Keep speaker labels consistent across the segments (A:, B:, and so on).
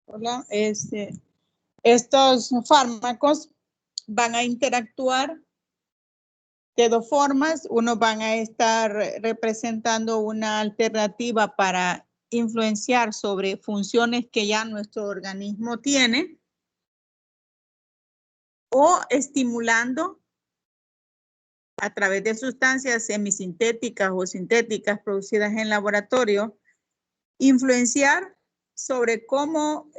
A: Hola, estos fármacos van a interactuar de dos formas. Uno van a estar representando una alternativa para influenciar sobre funciones que ya nuestro organismo tiene o estimulando a través de sustancias semisintéticas o sintéticas producidas en laboratorio, influenciar sobre cómo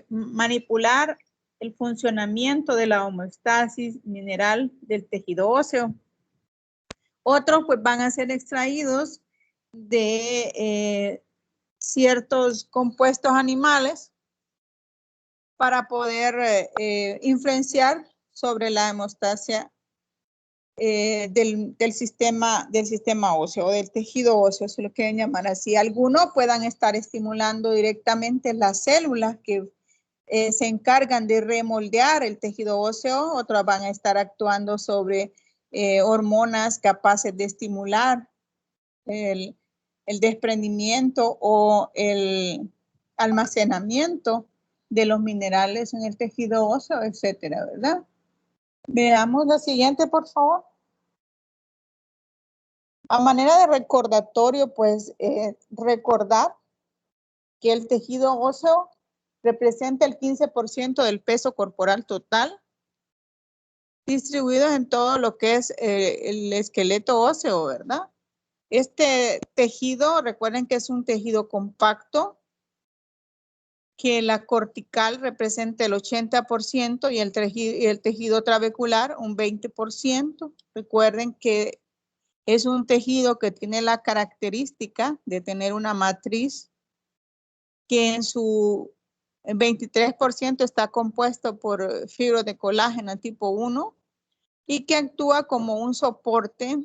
A: manipular el funcionamiento de la homeostasis mineral del tejido óseo. Otros pues van a ser extraídos de ciertos compuestos animales para poder influenciar sobre la hemostasia del sistema óseo, del tejido óseo, se lo quieren llamar así. Algunos puedan estar estimulando directamente las células que se encargan de remoldear el tejido óseo, otras van a estar actuando sobre hormonas capaces de estimular el desprendimiento o el almacenamiento de los minerales en el tejido óseo, etcétera, ¿verdad? Veamos la siguiente, por favor. A manera de recordatorio, pues recordar que el tejido óseo representa el 15% del peso corporal total, distribuido en todo lo que es el esqueleto óseo, ¿verdad? Este tejido, recuerden que es un tejido compacto, que la cortical representa el 80% y el tejido trabecular un 20%. Recuerden que es un tejido que tiene la característica de tener una matriz que en su 23% está compuesto por fibras de colágeno tipo 1 y que actúa como un soporte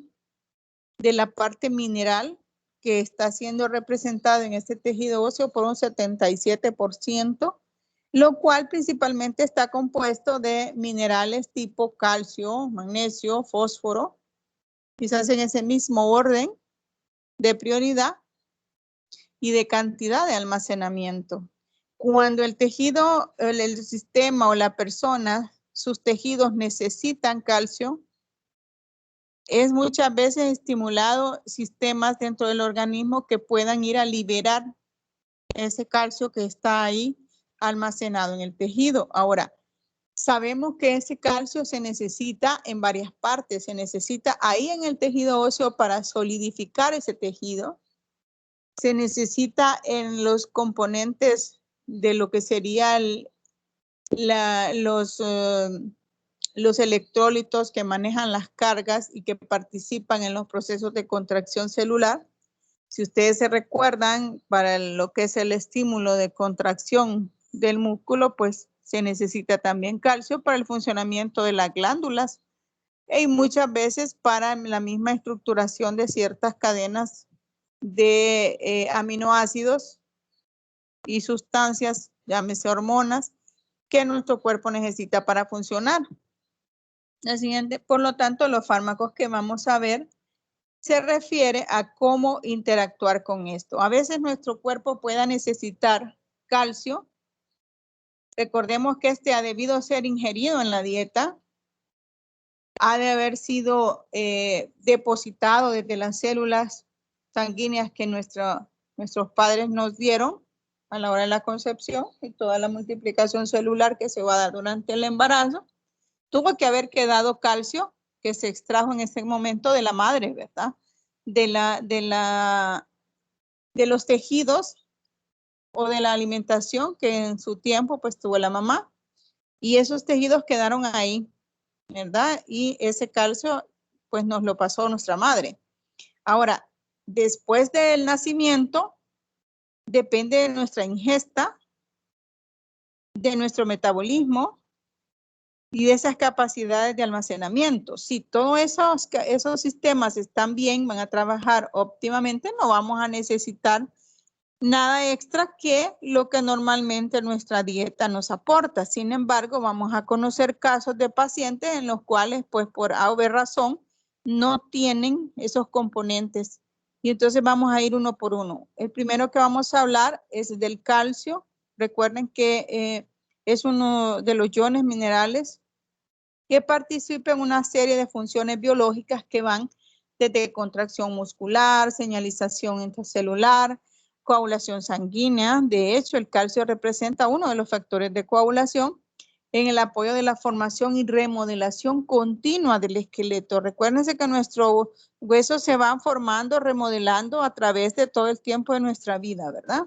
A: de la parte mineral que está siendo representado en este tejido óseo por un 77%, lo cual principalmente está compuesto de minerales tipo calcio, magnesio, fósforo, quizás en ese mismo orden de prioridad y de cantidad de almacenamiento. Cuando el tejido, el sistema o la persona, sus tejidos necesitan calcio, es muchas veces estimulado sistemas dentro del organismo que puedan ir a liberar ese calcio que está ahí almacenado en el tejido. Ahora, sabemos que ese calcio se necesita en varias partes. Se necesita ahí en el tejido óseo para solidificar ese tejido. Se necesita en los componentes de lo que sería los electrolitos que manejan las cargas y que participan en los procesos de contracción celular. Si ustedes se recuerdan, para lo que es el estímulo de contracción del músculo, pues se necesita también calcio para el funcionamiento de las glándulas y muchas veces para la misma estructuración de ciertas cadenas de aminoácidos y sustancias, llámese hormonas, que nuestro cuerpo necesita para funcionar. La siguiente, por lo tanto, los fármacos que vamos a ver se refiere a cómo interactuar con esto. A veces nuestro cuerpo pueda necesitar calcio. Recordemos que este ha debido ser ingerido en la dieta. Ha de haber sido depositado desde las células sanguíneas que nuestros padres nos dieron a la hora de la concepción y toda la multiplicación celular que se va a dar durante el embarazo. Tuvo que haber quedado calcio que se extrajo en ese momento de la madre, ¿verdad? De los tejidos o de la alimentación que en su tiempo pues tuvo la mamá. Y esos tejidos quedaron ahí, ¿verdad? Y ese calcio pues nos lo pasó nuestra madre. Ahora, después del nacimiento, depende de nuestra ingesta, de nuestro metabolismo y de esas capacidades de almacenamiento. Si todos esos sistemas están bien, van a trabajar óptimamente, no vamos a necesitar nada extra que lo que normalmente nuestra dieta nos aporta. Sin embargo, vamos a conocer casos de pacientes en los cuales, pues por A o B razón, no tienen esos componentes. Y entonces vamos a ir uno por uno. El primero que vamos a hablar es del calcio. recuerden que es uno de los iones minerales que participa en una serie de funciones biológicas que van desde contracción muscular, señalización intracelular, coagulación sanguínea. De hecho, el calcio representa uno de los factores de coagulación en el apoyo de la formación y remodelación continua del esqueleto. Recuérdense que nuestros huesos se van formando, remodelando a través de todo el tiempo de nuestra vida, ¿verdad?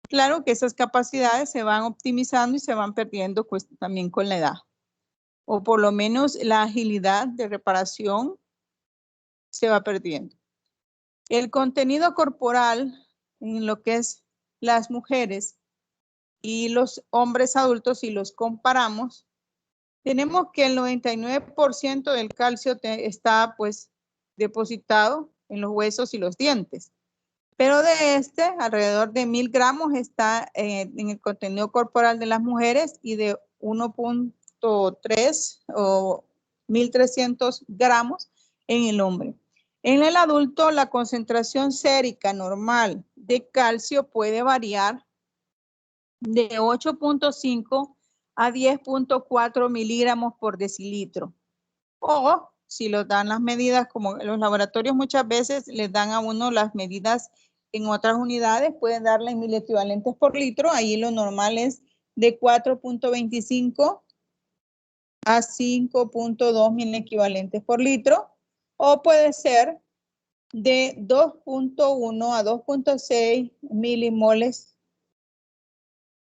A: Claro que esas capacidades se van optimizando y se van perdiendo pues, también con la edad. O por lo menos la agilidad de reparación se va perdiendo. El contenido corporal en lo que es las mujeres y los hombres adultos, si los comparamos, tenemos que el 99% del calcio está pues depositado en los huesos y los dientes. Pero de este, alrededor de 1000 gramos está en el contenido corporal de las mujeres y de 1.3 o 1300 gramos en el hombre. En el adulto, la concentración sérica normal de calcio puede variar de 8.5 a 10.4 miligramos por decilitro. O si los dan las medidas, como en los laboratorios muchas veces les dan a uno las medidas en otras unidades, pueden darle en 1000 equivalentes por litro. Ahí lo normal es de 4.25 a 5.2 mil equivalentes por litro. O puede ser de 2.1 a 2.6 milimoles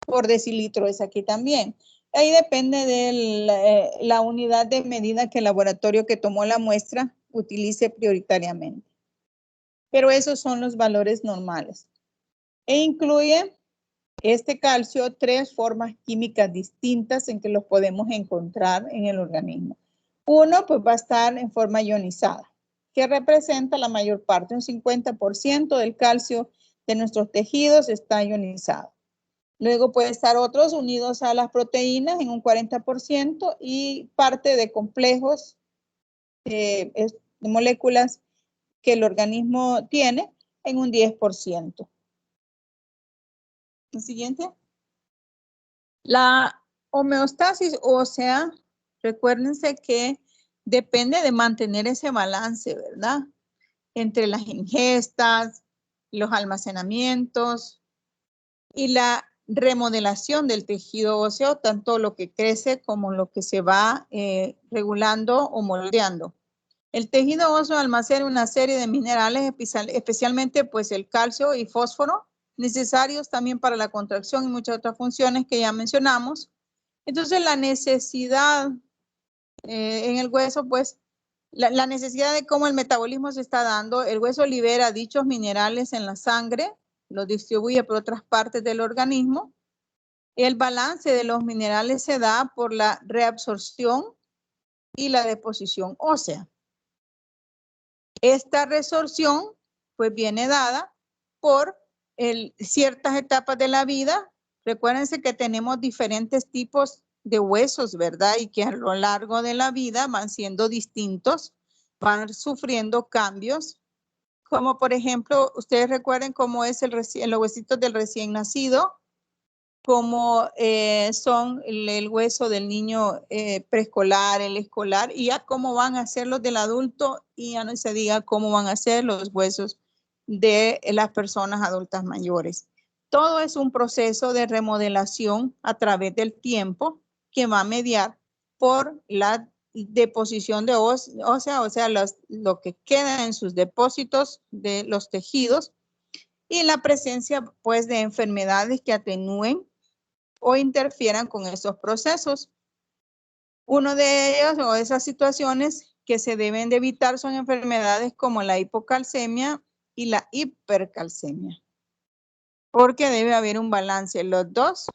A: por decilitro, es aquí también. Ahí depende de la unidad de medida que el laboratorio que tomó la muestra utilice prioritariamente. Pero esos son los valores normales. E incluye este calcio 3 formas químicas distintas en que los podemos encontrar en el organismo. Uno, pues va a estar en forma ionizada, que representa la mayor parte, un 50% del calcio de nuestros tejidos está ionizado. Luego puede estar otros unidos a las proteínas en un 40% y parte de complejos de moléculas que el organismo tiene en un 10%. El siguiente. La homeostasis ósea, recuérdense que depende de mantener ese balance, ¿verdad? Entre las ingestas, los almacenamientos y la remodelación del tejido óseo, tanto lo que crece como lo que se va regulando o moldeando. El tejido óseo almacena una serie de minerales, especialmente pues el calcio y fósforo, necesarios también para la contracción y muchas otras funciones que ya mencionamos. Entonces la necesidad en el hueso, pues la necesidad de cómo el metabolismo se está dando, el hueso libera dichos minerales en la sangre, los distribuye por otras partes del organismo. El balance de los minerales se da por la reabsorción y la deposición ósea. Esta resorción pues viene dada por ciertas etapas de la vida. Recuérdense que tenemos diferentes tipos de huesos, ¿verdad? Y que a lo largo de la vida van siendo distintos, van sufriendo cambios. Como por ejemplo, ustedes recuerden cómo es los huesitos del recién nacido, como son el hueso del niño preescolar, el escolar, y ya cómo van a ser los del adulto, y ya no se diga cómo van a ser los huesos de las personas adultas mayores. Todo es un proceso de remodelación a través del tiempo que va a mediar por la deposición de ósea, o sea, lo que queda en sus depósitos de los tejidos, y la presencia pues de enfermedades que atenúen o interfieran con esos procesos. Uno de ellos o esas situaciones que se deben de evitar son enfermedades como la hipocalcemia y la hipercalcemia, porque debe haber un balance en los dos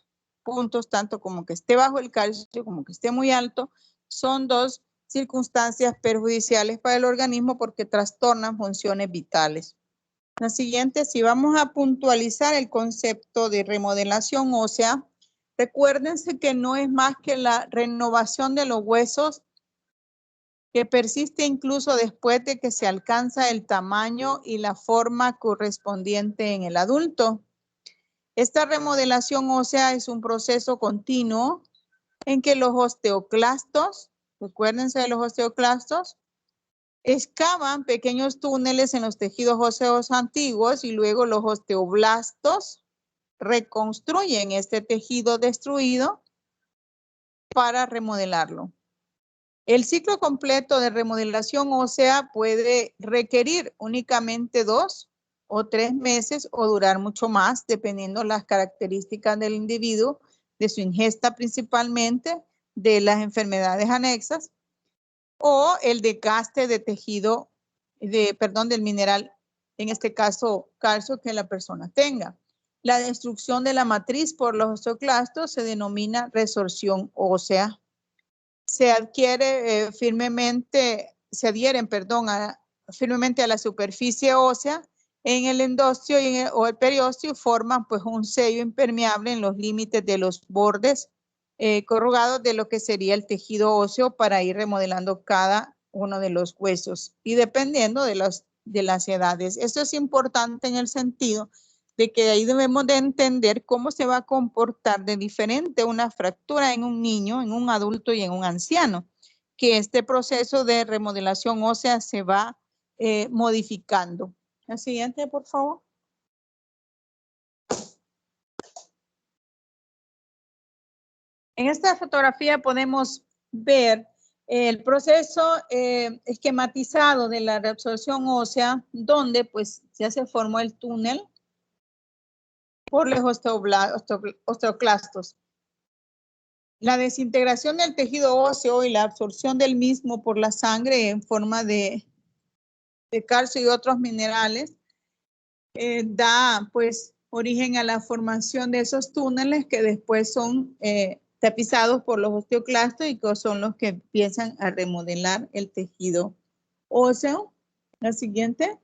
A: puntos, tanto como que esté bajo el calcio como que esté muy alto. Son dos circunstancias perjudiciales para el organismo porque trastornan funciones vitales. La siguiente, si vamos a puntualizar el concepto de remodelación ósea, recuérdense que no es más que la renovación de los huesos que persiste incluso después de que se alcanza el tamaño y la forma correspondiente en el adulto. Esta remodelación ósea es un proceso continuo en que los osteoclastos, recuérdense de los osteoclastos, excavan pequeños túneles en los tejidos óseos antiguos y luego los osteoblastos reconstruyen este tejido destruido para remodelarlo. El ciclo completo de remodelación ósea puede requerir únicamente 2 o 3 meses o durar mucho más, dependiendo las características del individuo, de su ingesta principalmente, de las enfermedades anexas o el desgaste de tejido, del mineral, en este caso calcio, que la persona tenga. La destrucción de la matriz por los osteoclastos se denomina resorción ósea. Se adhieren firmemente a la superficie ósea en el endostio o el periósteo y forman pues un sello impermeable en los límites de los bordes corrugados de lo que sería el tejido óseo para ir remodelando cada uno de los huesos y dependiendo de las edades. Esto es importante en el sentido de que ahí debemos de entender cómo se va a comportar de diferente una fractura en un niño, en un adulto y en un anciano, que este proceso de remodelación ósea se va modificando. La siguiente, por favor. En esta fotografía podemos ver el proceso esquematizado de la reabsorción ósea, donde pues ya se formó el túnel por los osteoclastos. La desintegración del tejido óseo y la absorción del mismo por la sangre en forma de calcio y otros minerales da pues origen a la formación de esos túneles que después son tapizados por los osteoclastos y que son los que empiezan a remodelar el tejido óseo. La siguiente.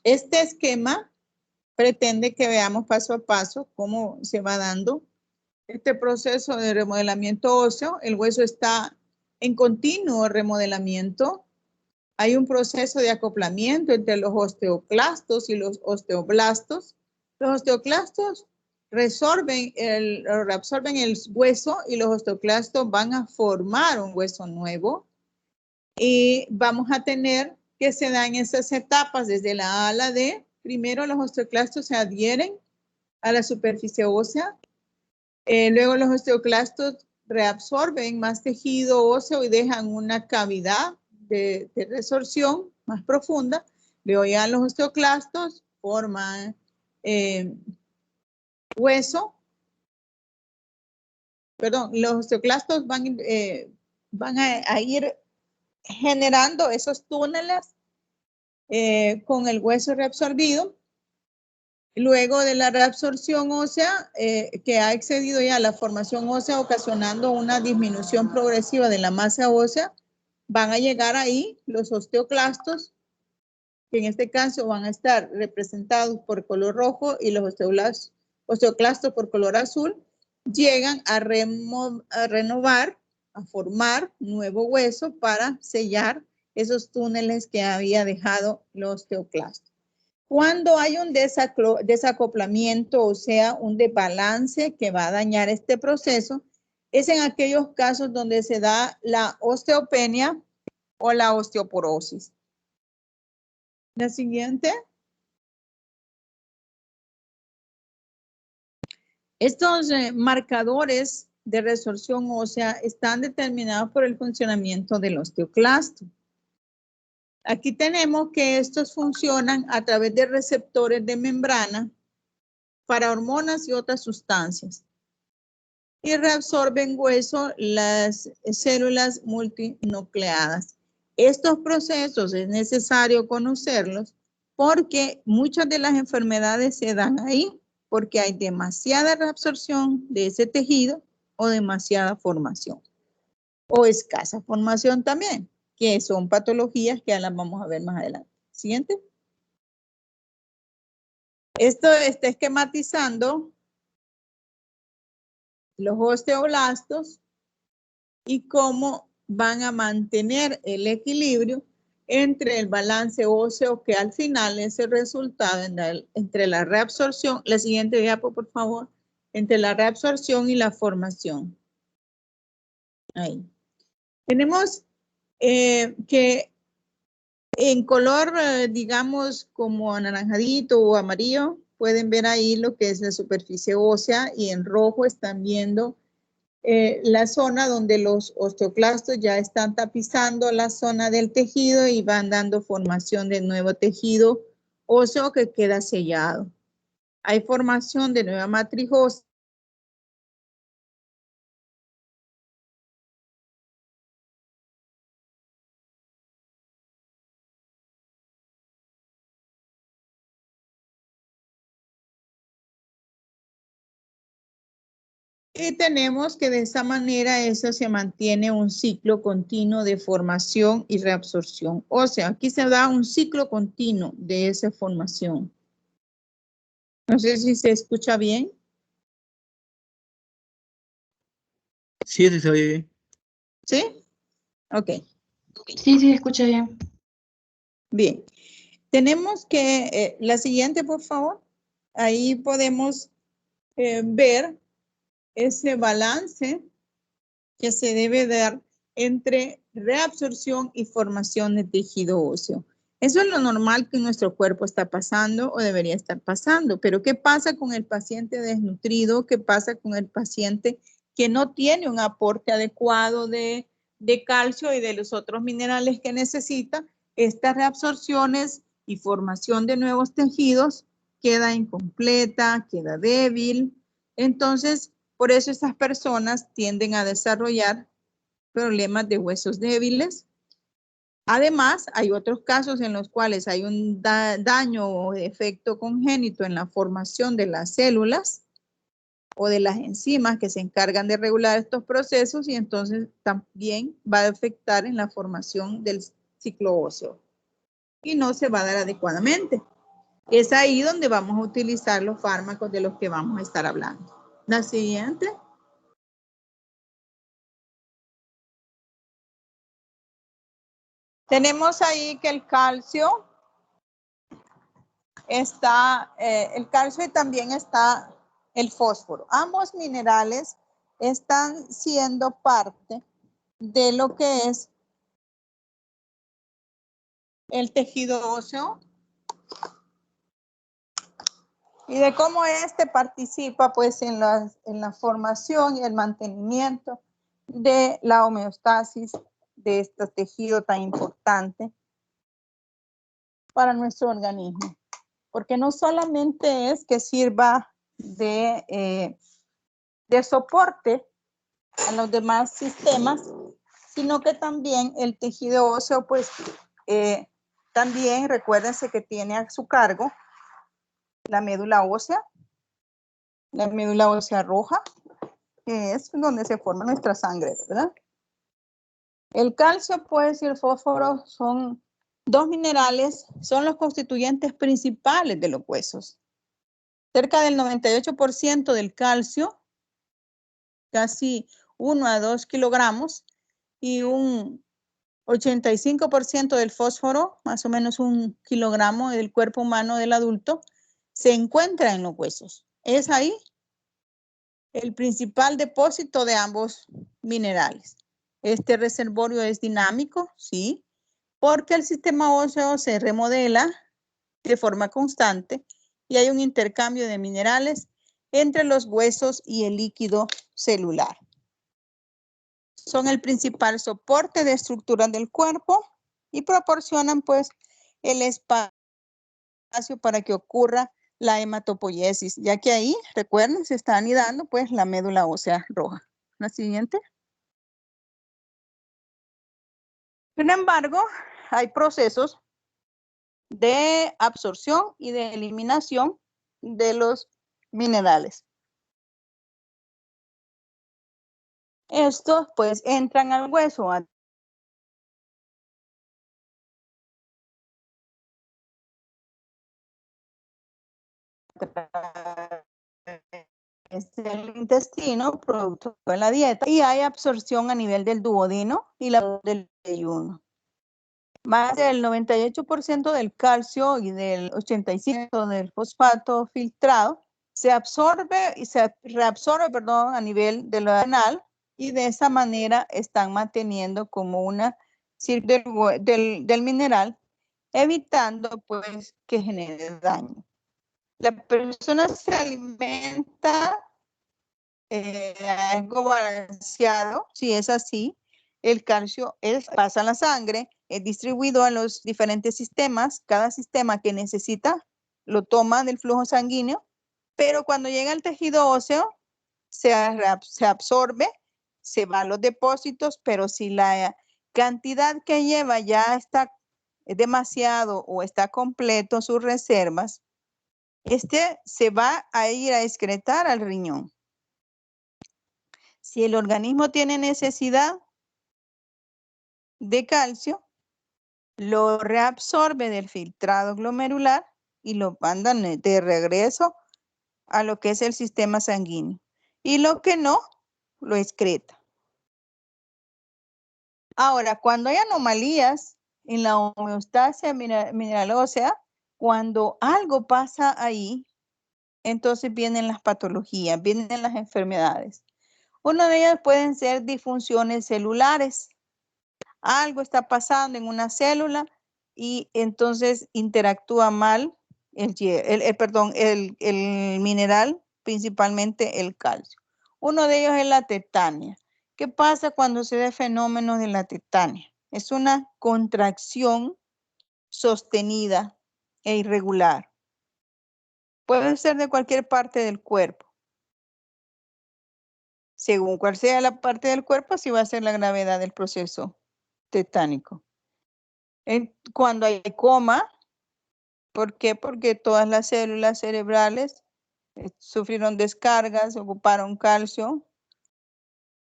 A: Este esquema pretende que veamos paso a paso cómo se va dando este proceso de remodelamiento óseo. El hueso está en continuo remodelamiento. Hay un proceso de acoplamiento entre los osteoclastos y los osteoblastos. Los osteoclastos reabsorben el hueso y los osteoclastos van a formar un hueso nuevo. Y vamos a tener que se dan esas etapas desde la A a la D. Primero los osteoclastos se adhieren a la superficie ósea. Luego los osteoclastos reabsorben más tejido óseo y dejan una cavidad de resorción más profunda. Luego ya los osteoclastos forman hueso. Perdón, los osteoclastos van a ir generando esos túneles con el hueso reabsorbido. Luego de la reabsorción ósea, que ha excedido ya la formación ósea, ocasionando una disminución progresiva de la masa ósea, van a llegar ahí los osteoclastos, que en este caso van a estar representados por color rojo y los osteoclastos por color azul, llegan a renovar, a formar nuevo hueso para sellar esos túneles que había dejado los osteoclastos. Cuando hay un desacoplamiento, o sea, un desbalance que va a dañar este proceso, es en aquellos casos donde se da la osteopenia o la osteoporosis. La siguiente. Estos marcadores de resorción ósea están determinados por el funcionamiento del osteoclasto. Aquí tenemos que estos funcionan a través de receptores de membrana para hormonas y otras sustancias y reabsorben hueso las células multinucleadas. Estos procesos es necesario conocerlos porque muchas de las enfermedades se dan ahí porque hay demasiada reabsorción de ese tejido o demasiada formación o escasa formación también, que son patologías que ya las vamos a ver más adelante. Siguiente. Esto está esquematizando los osteoblastos y cómo van a mantener el equilibrio entre el balance óseo, que al final es el resultado entre la reabsorción, la siguiente diapo, por favor, entre la reabsorción y la formación. Ahí. Tenemos que en color, digamos, como anaranjadito o amarillo, pueden ver ahí lo que es la superficie ósea, y en rojo están viendo la zona donde los osteoclastos ya están tapizando la zona del tejido y van dando formación de nuevo tejido óseo que queda sellado. Hay formación de nueva matriz ósea. Y tenemos que de esa manera eso se mantiene un ciclo continuo de formación y reabsorción. O sea, aquí se da un ciclo continuo de esa formación. No sé si se escucha bien.
B: Sí, sí se oye bien.
A: ¿Sí? Ok.
C: Sí, sí, escucha bien.
A: Bien. Tenemos que, la siguiente, por favor. Ahí podemos ver ese balance que se debe dar entre reabsorción y formación de tejido óseo. Eso es lo normal que nuestro cuerpo está pasando o debería estar pasando. Pero ¿qué pasa con el paciente desnutrido? ¿Qué pasa con el paciente que no tiene un aporte adecuado de calcio y de los otros minerales que necesita? Estas reabsorciones y formación de nuevos tejidos queda incompleta, queda débil. Entonces, por eso estas personas tienden a desarrollar problemas de huesos débiles. Además, hay otros casos en los cuales hay un daño o defecto congénito en la formación de las células o de las enzimas que se encargan de regular estos procesos, y entonces también va a afectar en la formación del ciclo óseo y no se va a dar adecuadamente. Es ahí donde vamos a utilizar los fármacos de los que vamos a estar hablando. La siguiente. Tenemos ahí que el calcio está, el calcio, y también está el fósforo. Ambos minerales están siendo parte de lo que es el tejido óseo y de cómo este participa pues en la formación y el mantenimiento de la homeostasis de este tejido tan importante para nuestro organismo. Porque no solamente es que sirva de soporte a los demás sistemas, sino que también el tejido óseo, pues, también recuérdense que tiene a su cargo la médula ósea roja, que es donde se forma nuestra sangre, ¿verdad? El calcio, pues, y el fósforo son dos minerales, son los constituyentes principales de los huesos. Cerca del 98% del calcio, casi 1 a 2 kilogramos, y un 85% del fósforo, más o menos 1 kilogramo del cuerpo humano del adulto, se encuentra en los huesos. Es ahí el principal depósito de ambos minerales. Este reservorio es dinámico, sí, porque el sistema óseo se remodela de forma constante y hay un intercambio de minerales entre los huesos y el líquido celular. Son el principal soporte de estructuras del cuerpo y proporcionan pues el espacio para que ocurra la hematopoiesis, ya que ahí, recuerden, se está anidando pues la médula ósea roja. La siguiente. Sin embargo, hay procesos de absorción y de eliminación de los minerales. Estos pues entran al hueso a el intestino, producto de la dieta, y hay absorción a nivel del duodeno y la del ayuno. Más del 98% del calcio y del 85% del fosfato filtrado se absorbe y se reabsorbe, perdón, a nivel de lo renal, y de esa manera están manteniendo como una del mineral, evitando pues que genere daño. La persona se alimenta algo balanceado, si es así, el calcio pasa a la sangre, es distribuido a los diferentes sistemas, cada sistema que necesita lo toma del flujo sanguíneo, pero cuando llega al tejido óseo se absorbe, se va a los depósitos, pero si la cantidad que lleva ya está demasiado o está completo sus reservas, se va a ir a excretar al riñón. Si el organismo tiene necesidad de calcio, lo reabsorbe del filtrado glomerular y lo mandan de regreso a lo que es el sistema sanguíneo. Y lo que no, lo excreta. Ahora, cuando hay anomalías en la homeostasia mineral ósea, cuando algo pasa ahí, entonces vienen las patologías, vienen las enfermedades. Una de ellas pueden ser disfunciones celulares. Algo está pasando en una célula y entonces interactúa mal el mineral, principalmente el calcio. Uno de ellos es la tetania. ¿Qué pasa cuando se da fenómeno de la tetania? Es una contracción sostenida e irregular. Puede ser de cualquier parte del cuerpo. Según cuál sea la parte del cuerpo, así va a ser la gravedad del proceso tetánico. Cuando hay coma, ¿por qué? Porque todas las células cerebrales sufrieron descargas, ocuparon calcio.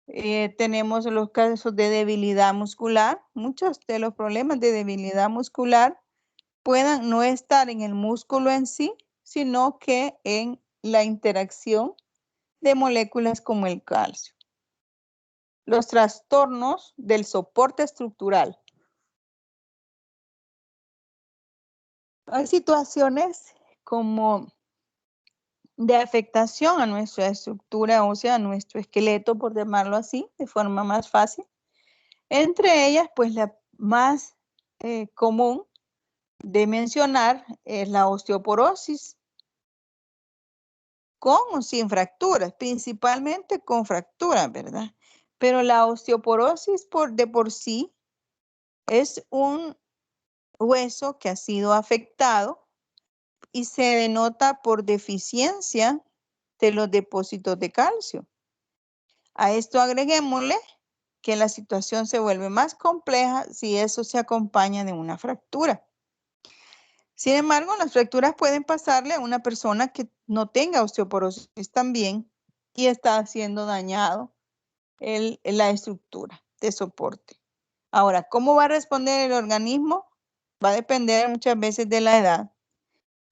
A: Tenemos los casos de debilidad muscular. Muchos de los problemas de debilidad muscular puedan no estar en el músculo en sí, sino que en la interacción de moléculas como el calcio. Los trastornos del soporte estructural. Hay situaciones como de afectación a nuestra estructura ósea, a nuestro esqueleto, por llamarlo así, de forma más fácil. Entre ellas, pues la más común de mencionar es la osteoporosis, con o sin fracturas, principalmente con fracturas, ¿verdad? Pero la osteoporosis de por sí es un hueso que ha sido afectado y se denota por deficiencia de los depósitos de calcio. A esto agreguémosle que la situación se vuelve más compleja si eso se acompaña de una fractura. Sin embargo, las fracturas pueden pasarle a una persona que no tenga osteoporosis también y está siendo dañado la estructura de soporte. Ahora, ¿cómo va a responder el organismo? Va a depender muchas veces de la edad,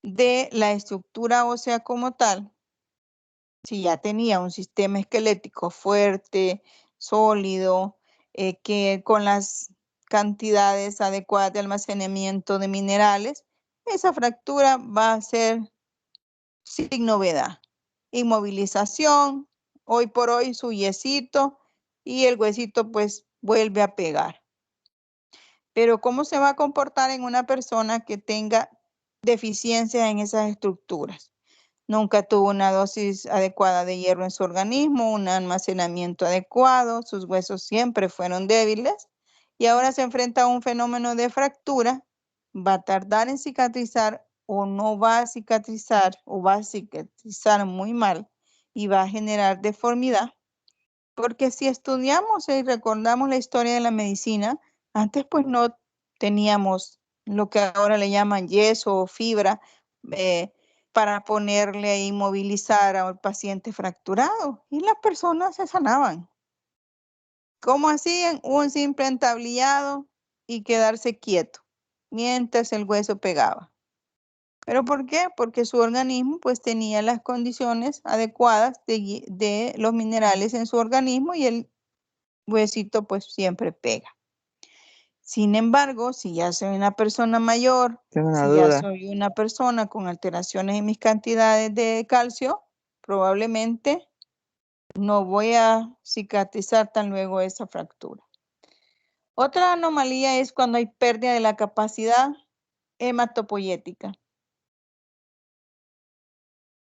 A: de la estructura ósea como tal. Si ya tenía un sistema esquelético fuerte, sólido, que con las cantidades adecuadas de almacenamiento de minerales, esa fractura va a ser sin novedad. Inmovilización, hoy por hoy su yesito y el huesito pues vuelve a pegar. Pero ¿cómo se va a comportar en una persona que tenga deficiencias en esas estructuras? Nunca tuvo una dosis adecuada de hierro en su organismo, un almacenamiento adecuado, sus huesos siempre fueron débiles y ahora se enfrenta a un fenómeno de fractura, va a tardar en cicatrizar o no va a cicatrizar o va a cicatrizar muy mal y va a generar deformidad. Porque si estudiamos y recordamos la historia de la medicina, antes pues no teníamos lo que ahora le llaman yeso o fibra, para ponerle e inmovilizar a un paciente fracturado y las personas se sanaban. ¿Cómo hacían? Un simple entablillado y quedarse quieto mientras el hueso pegaba. ¿Pero por qué? Porque su organismo pues tenía las condiciones adecuadas de los minerales en su organismo y el huesito pues siempre pega. Sin embargo, si ya soy una persona mayor,
B: Tengo una
A: si ya
B: duda.
A: soy una persona con alteraciones en mis cantidades de calcio, probablemente no voy a cicatrizar tan luego esa fractura. Otra anomalía es cuando hay pérdida de la capacidad hematopoyética.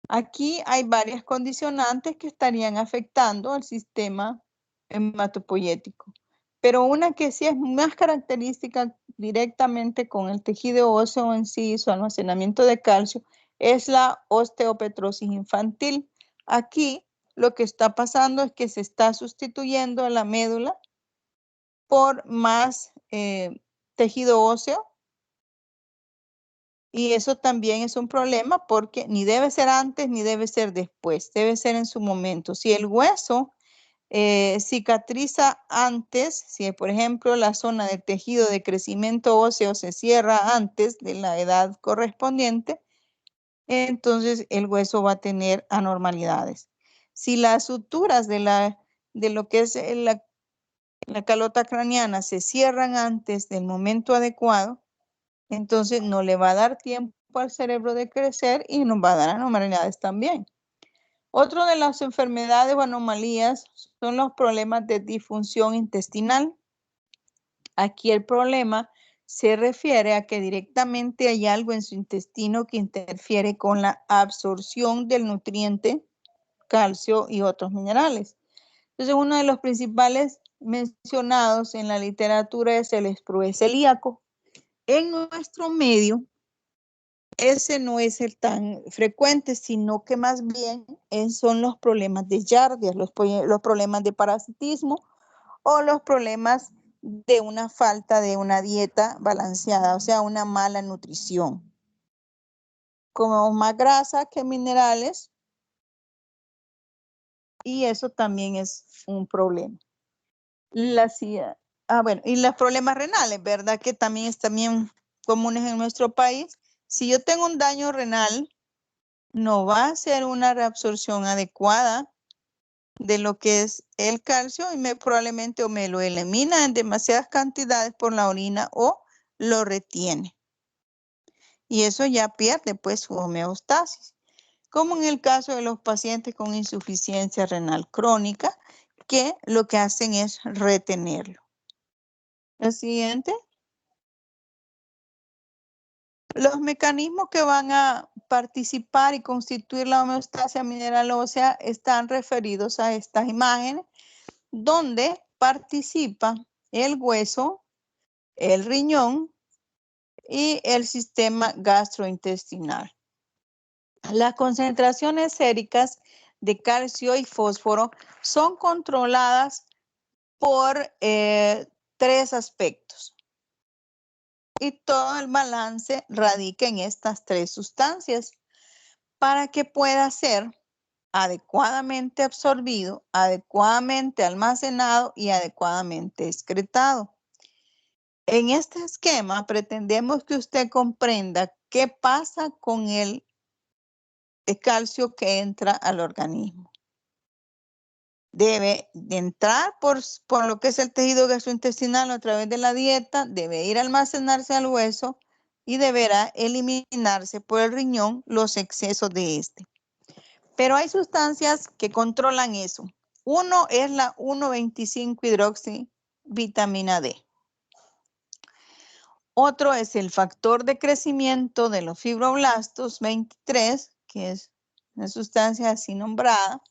A: Aquí hay varias condicionantes que estarían afectando al sistema hematopoyético, pero una que sí es más característica directamente con el tejido óseo en sí, su almacenamiento de calcio, es la osteopetrosis infantil. Aquí lo que está pasando es que se está sustituyendo a la médula por más tejido óseo. Y eso también es un problema porque ni debe ser antes ni debe ser después, debe ser en su momento. Si el hueso cicatriza antes, si por ejemplo la zona del tejido de crecimiento óseo se cierra antes de la edad correspondiente, entonces el hueso va a tener anormalidades. Si las suturas de lo que es la calota craneana se cierran antes del momento adecuado, entonces no le va a dar tiempo al cerebro de crecer y nos va a dar anormalidades también. Otra de las enfermedades o anomalías son los problemas de disfunción intestinal. Aquí el problema se refiere a que directamente hay algo en su intestino que interfiere con la absorción del nutriente, calcio y otros minerales. Entonces, uno de los principales mencionados en la literatura es el sprue celíaco. En nuestro medio, ese no es el tan frecuente, sino que más bien son los problemas de Yardia, los problemas de parasitismo o los problemas de una falta de una dieta balanceada, o sea, una mala nutrición. Comemos más grasa que minerales y eso también es un problema. Bueno, y los problemas renales, ¿verdad? Que también están bien comunes en nuestro país. Si yo tengo un daño renal, no va a ser una reabsorción adecuada de lo que es el calcio y probablemente o me lo elimina en demasiadas cantidades por la orina o lo retiene. Y eso ya pierde pues su homeostasis, como en el caso de los pacientes con insuficiencia renal crónica, que lo que hacen es retenerlo. El siguiente. Los mecanismos que van a participar y constituir la homeostasia mineral ósea están referidos a estas imágenes, donde participa el hueso, el riñón y el sistema gastrointestinal. Las concentraciones séricas de calcio y fósforo son controladas por 3 aspectos. Y todo el balance radica en estas 3 sustancias para que pueda ser adecuadamente absorbido, adecuadamente almacenado y adecuadamente excretado. En este esquema pretendemos que usted comprenda qué pasa con el calcio que entra al organismo. Debe de entrar por lo que es el tejido gastrointestinal a través de la dieta, debe ir a almacenarse al hueso y deberá eliminarse por el riñón los excesos de este. Pero hay sustancias que controlan eso. Uno es la 1,25-hidroxivitamina D. Otro es el factor de crecimiento de los fibroblastos 23, que es una sustancia así nombrada,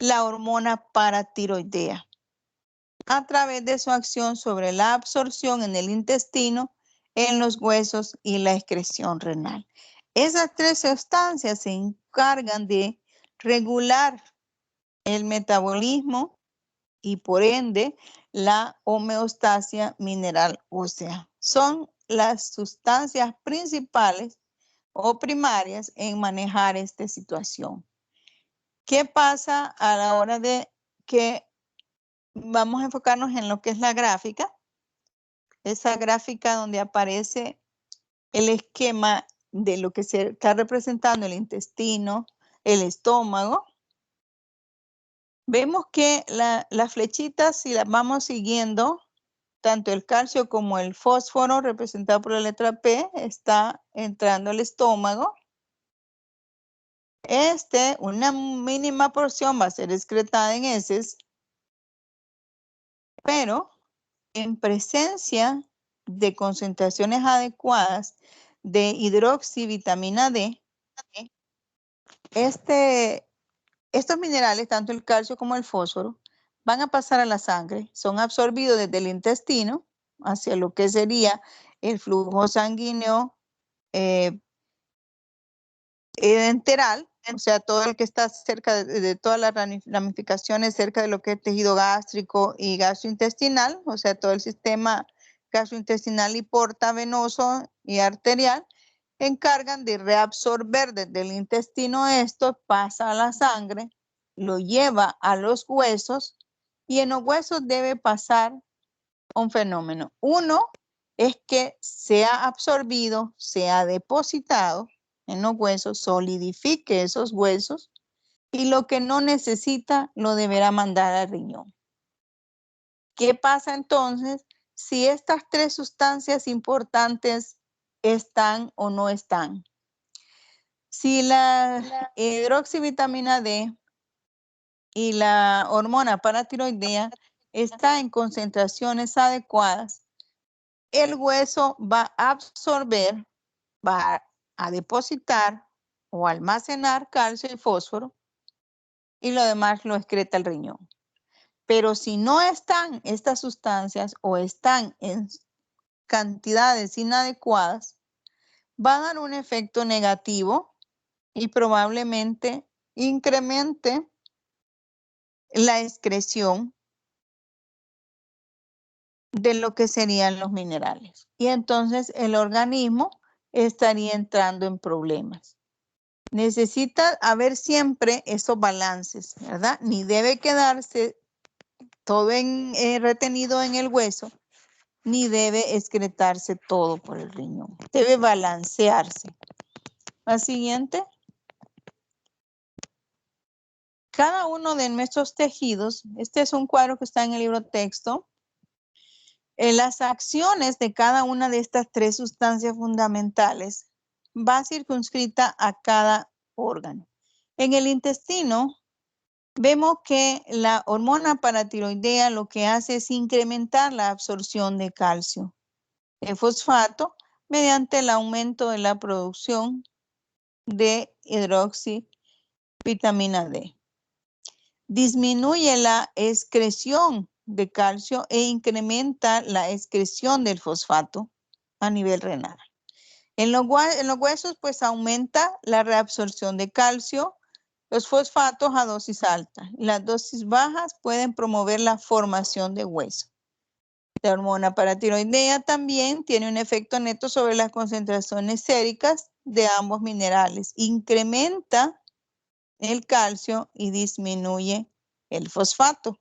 A: la hormona paratiroidea, a través de su acción sobre la absorción en el intestino, en los huesos y la excreción renal. Esas 3 sustancias se encargan de regular el metabolismo y por ende la homeostasia mineral ósea. Son las sustancias principales o primarias en manejar esta situación. ¿Qué pasa a la hora de que vamos a enfocarnos en lo que es la gráfica? Esa gráfica donde aparece el esquema de lo que se está representando el intestino, el estómago. Vemos que las flechitas, si las vamos siguiendo, tanto el calcio como el fósforo, representado por la letra P, está entrando al estómago. Una mínima porción va a ser excretada en heces, pero en presencia de concentraciones adecuadas de hidroxivitamina D, estos minerales, tanto el calcio como el fósforo, van a pasar a la sangre, son absorbidos desde el intestino hacia lo que sería el flujo sanguíneo enteral, o sea, todo el que está cerca de todas las ramificaciones, cerca de lo que es tejido gástrico y gastrointestinal, o sea, todo el sistema gastrointestinal y portavenoso y arterial, encargan de reabsorber desde el intestino esto, pasa a la sangre, lo lleva a los huesos y en los huesos debe pasar un fenómeno. Uno es que sea absorbido, sea depositado en los huesos, solidifique esos huesos y lo que no necesita lo deberá mandar al riñón. ¿Qué pasa entonces si estas tres sustancias importantes están o no están? Si la hidroxivitamina D y la hormona paratiroidea está en concentraciones adecuadas, el hueso va a absorber, va a depositar o almacenar calcio y fósforo y lo demás lo excreta el riñón. Pero si no están estas sustancias o están en cantidades inadecuadas, va a dar un efecto negativo y probablemente incremente la excreción de lo que serían los minerales. Y entonces el organismo estaría entrando en problemas. Necesita haber siempre esos balances, ¿verdad? Ni debe quedarse todo retenido en el hueso, ni debe excretarse todo por el riñón. Debe balancearse. La siguiente. Cada uno de nuestros tejidos, este es un cuadro que está en el libro texto, las acciones de cada una de estas tres sustancias fundamentales va circunscrita a cada órgano. En el intestino vemos que la hormona paratiroidea lo que hace es incrementar la absorción de calcio, de fosfato, mediante el aumento de la producción de hidroxivitamina D. Disminuye la excreción de calcio e incrementa la excreción del fosfato a nivel renal. En los huesos, pues aumenta la reabsorción de calcio, los fosfatos a dosis alta. Las dosis bajas pueden promover la formación de hueso. La hormona paratiroidea también tiene un efecto neto sobre las concentraciones séricas de ambos minerales. Incrementa el calcio y disminuye el fosfato.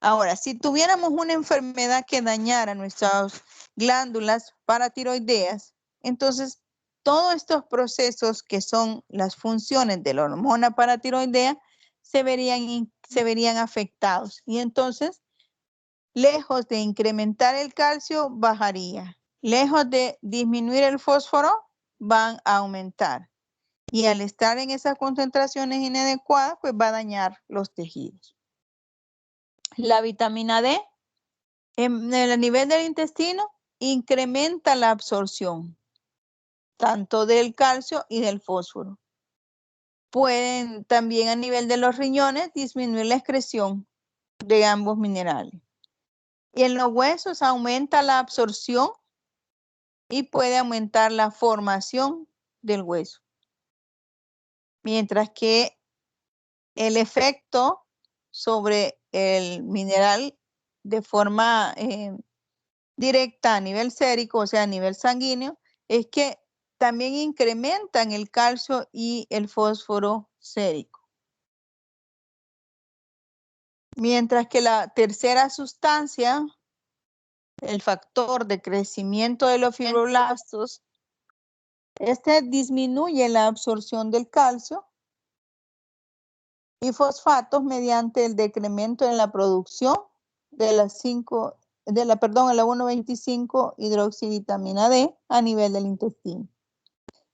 A: Ahora, si tuviéramos una enfermedad que dañara nuestras glándulas paratiroideas, entonces todos estos procesos que son las funciones de la hormona paratiroidea se verían afectados. Y entonces, lejos de incrementar el calcio, bajaría. Lejos de disminuir el fósforo, van a aumentar. Y al estar en esas concentraciones inadecuadas, pues va a dañar los tejidos. La vitamina D, en el nivel del intestino, incrementa la absorción, tanto del calcio y del fósforo. Pueden también a nivel de los riñones disminuir la excreción de ambos minerales. Y en los huesos aumenta la absorción y puede aumentar la formación del hueso. Mientras que el efecto sobre el mineral de forma directa a nivel sérico, o sea, a nivel sanguíneo, es que también incrementan el calcio y el fósforo sérico. Mientras que la tercera sustancia, el factor de crecimiento de los fibroblastos, este disminuye la absorción del calcio y fosfatos mediante el decremento en la producción de las 5 perdón, la 1,25 hidroxivitamina D a nivel del intestino.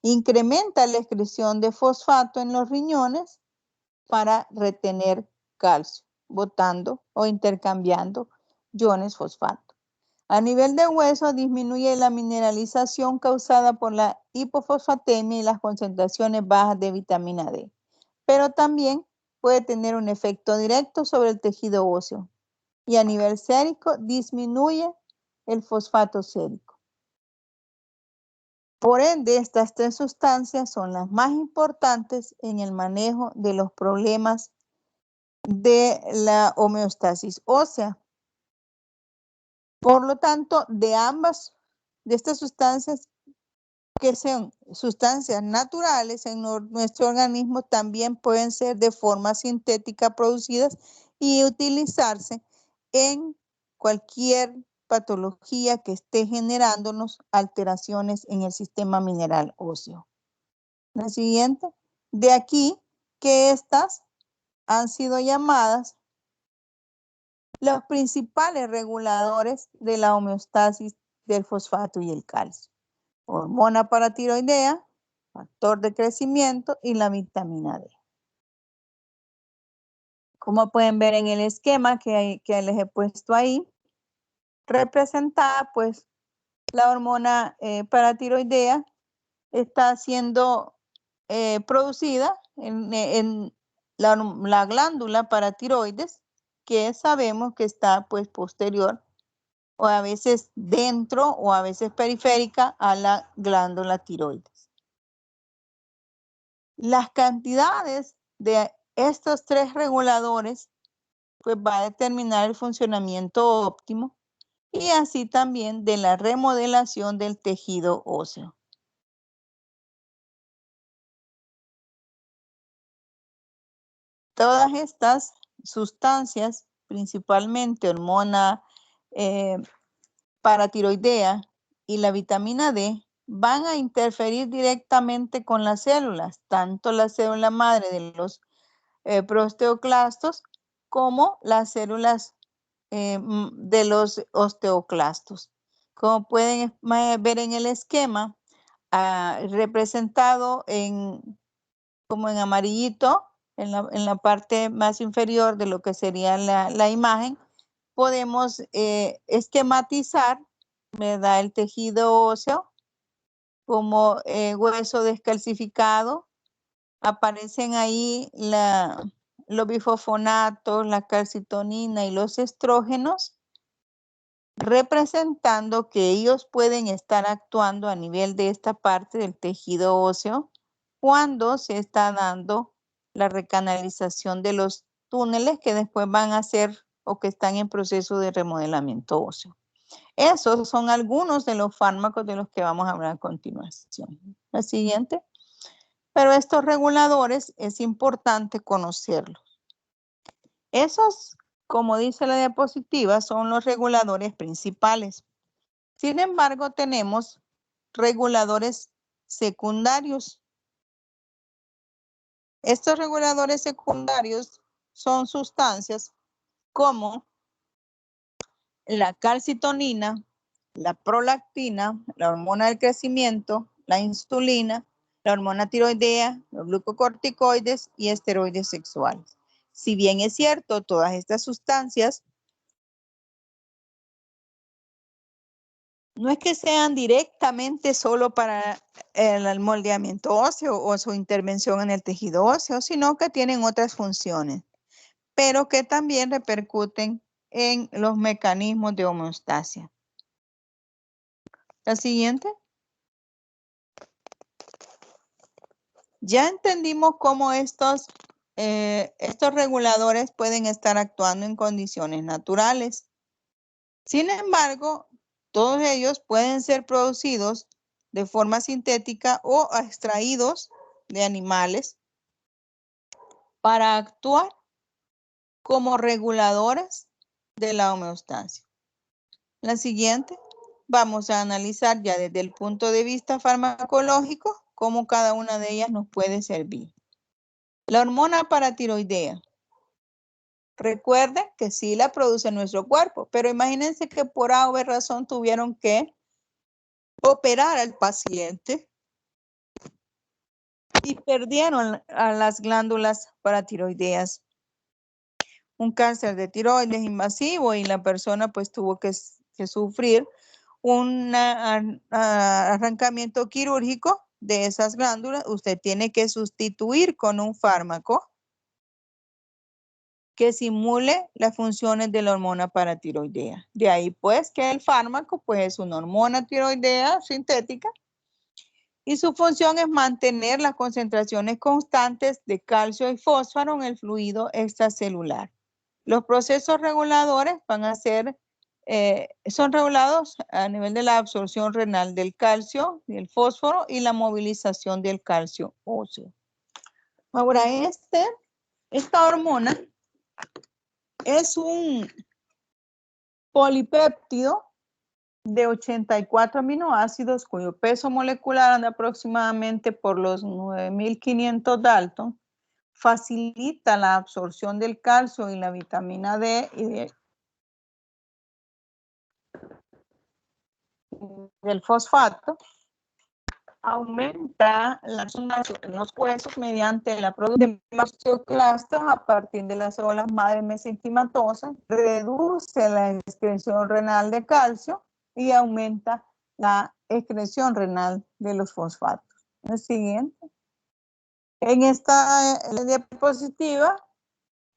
A: Incrementa la excreción de fosfato en los riñones para retener calcio, botando o intercambiando iones fosfato. A nivel de hueso disminuye la mineralización causada por la hipofosfatemia y las concentraciones bajas de vitamina D, pero también puede tener un efecto directo sobre el tejido óseo y a nivel sérico disminuye el fosfato sérico. Por ende, estas tres sustancias son las más importantes en el manejo de los problemas de la homeostasis ósea. Por lo tanto, de estas sustancias, que sean sustancias naturales en nuestro organismo, también pueden ser de forma sintética producidas y utilizarse en cualquier patología que esté generándonos alteraciones en el sistema mineral óseo. La siguiente. De aquí que estas han sido llamadas los principales reguladores de la homeostasis del fosfato y el calcio. Hormona paratiroidea, factor de crecimiento y la vitamina D. Como pueden ver en el esquema que les he puesto ahí, representada pues la hormona paratiroidea está siendo producida en la glándula paratiroides, que sabemos que está pues posterior o a veces dentro o a veces periférica a la glándula tiroides. Las cantidades de estos tres reguladores pues va a determinar el funcionamiento óptimo y así también de la remodelación del tejido óseo. Todas estas sustancias, principalmente hormona paratiroidea y la vitamina D, van a interferir directamente con las células, tanto la célula madre de los prosteoclastos como las células de los osteoclastos. Como pueden ver en el esquema, representado como en amarillito, en la parte más inferior de lo que sería la imagen, podemos esquematizar, ¿verdad?, el tejido óseo como hueso descalcificado. Aparecen ahí los bifosfonatos, la calcitonina y los estrógenos, representando que ellos pueden estar actuando a nivel de esta parte del tejido óseo cuando se está dando la recanalización de los túneles que después van a ser o que están en proceso de remodelamiento óseo. Esos son algunos de los fármacos de los que vamos a hablar a continuación. La siguiente. Pero estos reguladores es importante conocerlos. Esos, como dice la diapositiva, son los reguladores principales. Sin embargo, tenemos reguladores secundarios. Estos reguladores secundarios son sustancias como la calcitonina, la prolactina, la hormona del crecimiento, la insulina, la hormona tiroidea, los glucocorticoides y esteroides sexuales. Si bien es cierto, todas estas sustancias no es que sean directamente solo para el moldeamiento óseo o su intervención en el tejido óseo, sino que tienen otras funciones, pero que también repercuten en los mecanismos de homeostasia. La siguiente. Ya entendimos cómo estos reguladores pueden estar actuando en condiciones naturales. Sin embargo, todos ellos pueden ser producidos de forma sintética o extraídos de animales para actuar como reguladores de la homeostasia. La siguiente, vamos a analizar ya desde el punto de vista farmacológico cómo cada una de ellas nos puede servir. La hormona paratiroidea Recuerden que sí la produce nuestro cuerpo, pero imagínense que por A o B razón tuvieron que operar al paciente y perdieron a las glándulas paratiroideas. Un cáncer de tiroides invasivo y la persona pues tuvo que sufrir un arrancamiento quirúrgico de esas glándulas. Usted tiene que sustituir con un fármaco que simule las funciones de la hormona paratiroidea. De ahí pues que el fármaco pues es una hormona tiroidea sintética y su función es mantener las concentraciones constantes de calcio y fósforo en el fluido extracelular. Los procesos reguladores van a ser, son regulados a nivel de la absorción renal del calcio, del fósforo y la movilización del calcio óseo. Ahora, esta hormona es un polipéptido de 84 aminoácidos cuyo peso molecular anda aproximadamente por los 9500 Dalton. Facilita la absorción del calcio y la vitamina D y del fosfato. Aumenta las zonas en los huesos mediante la producción de osteoclastos a partir de las células madre mesenquimatosas, reduce la excreción renal de calcio y aumenta la excreción renal de los fosfatos. El siguiente. En esta diapositiva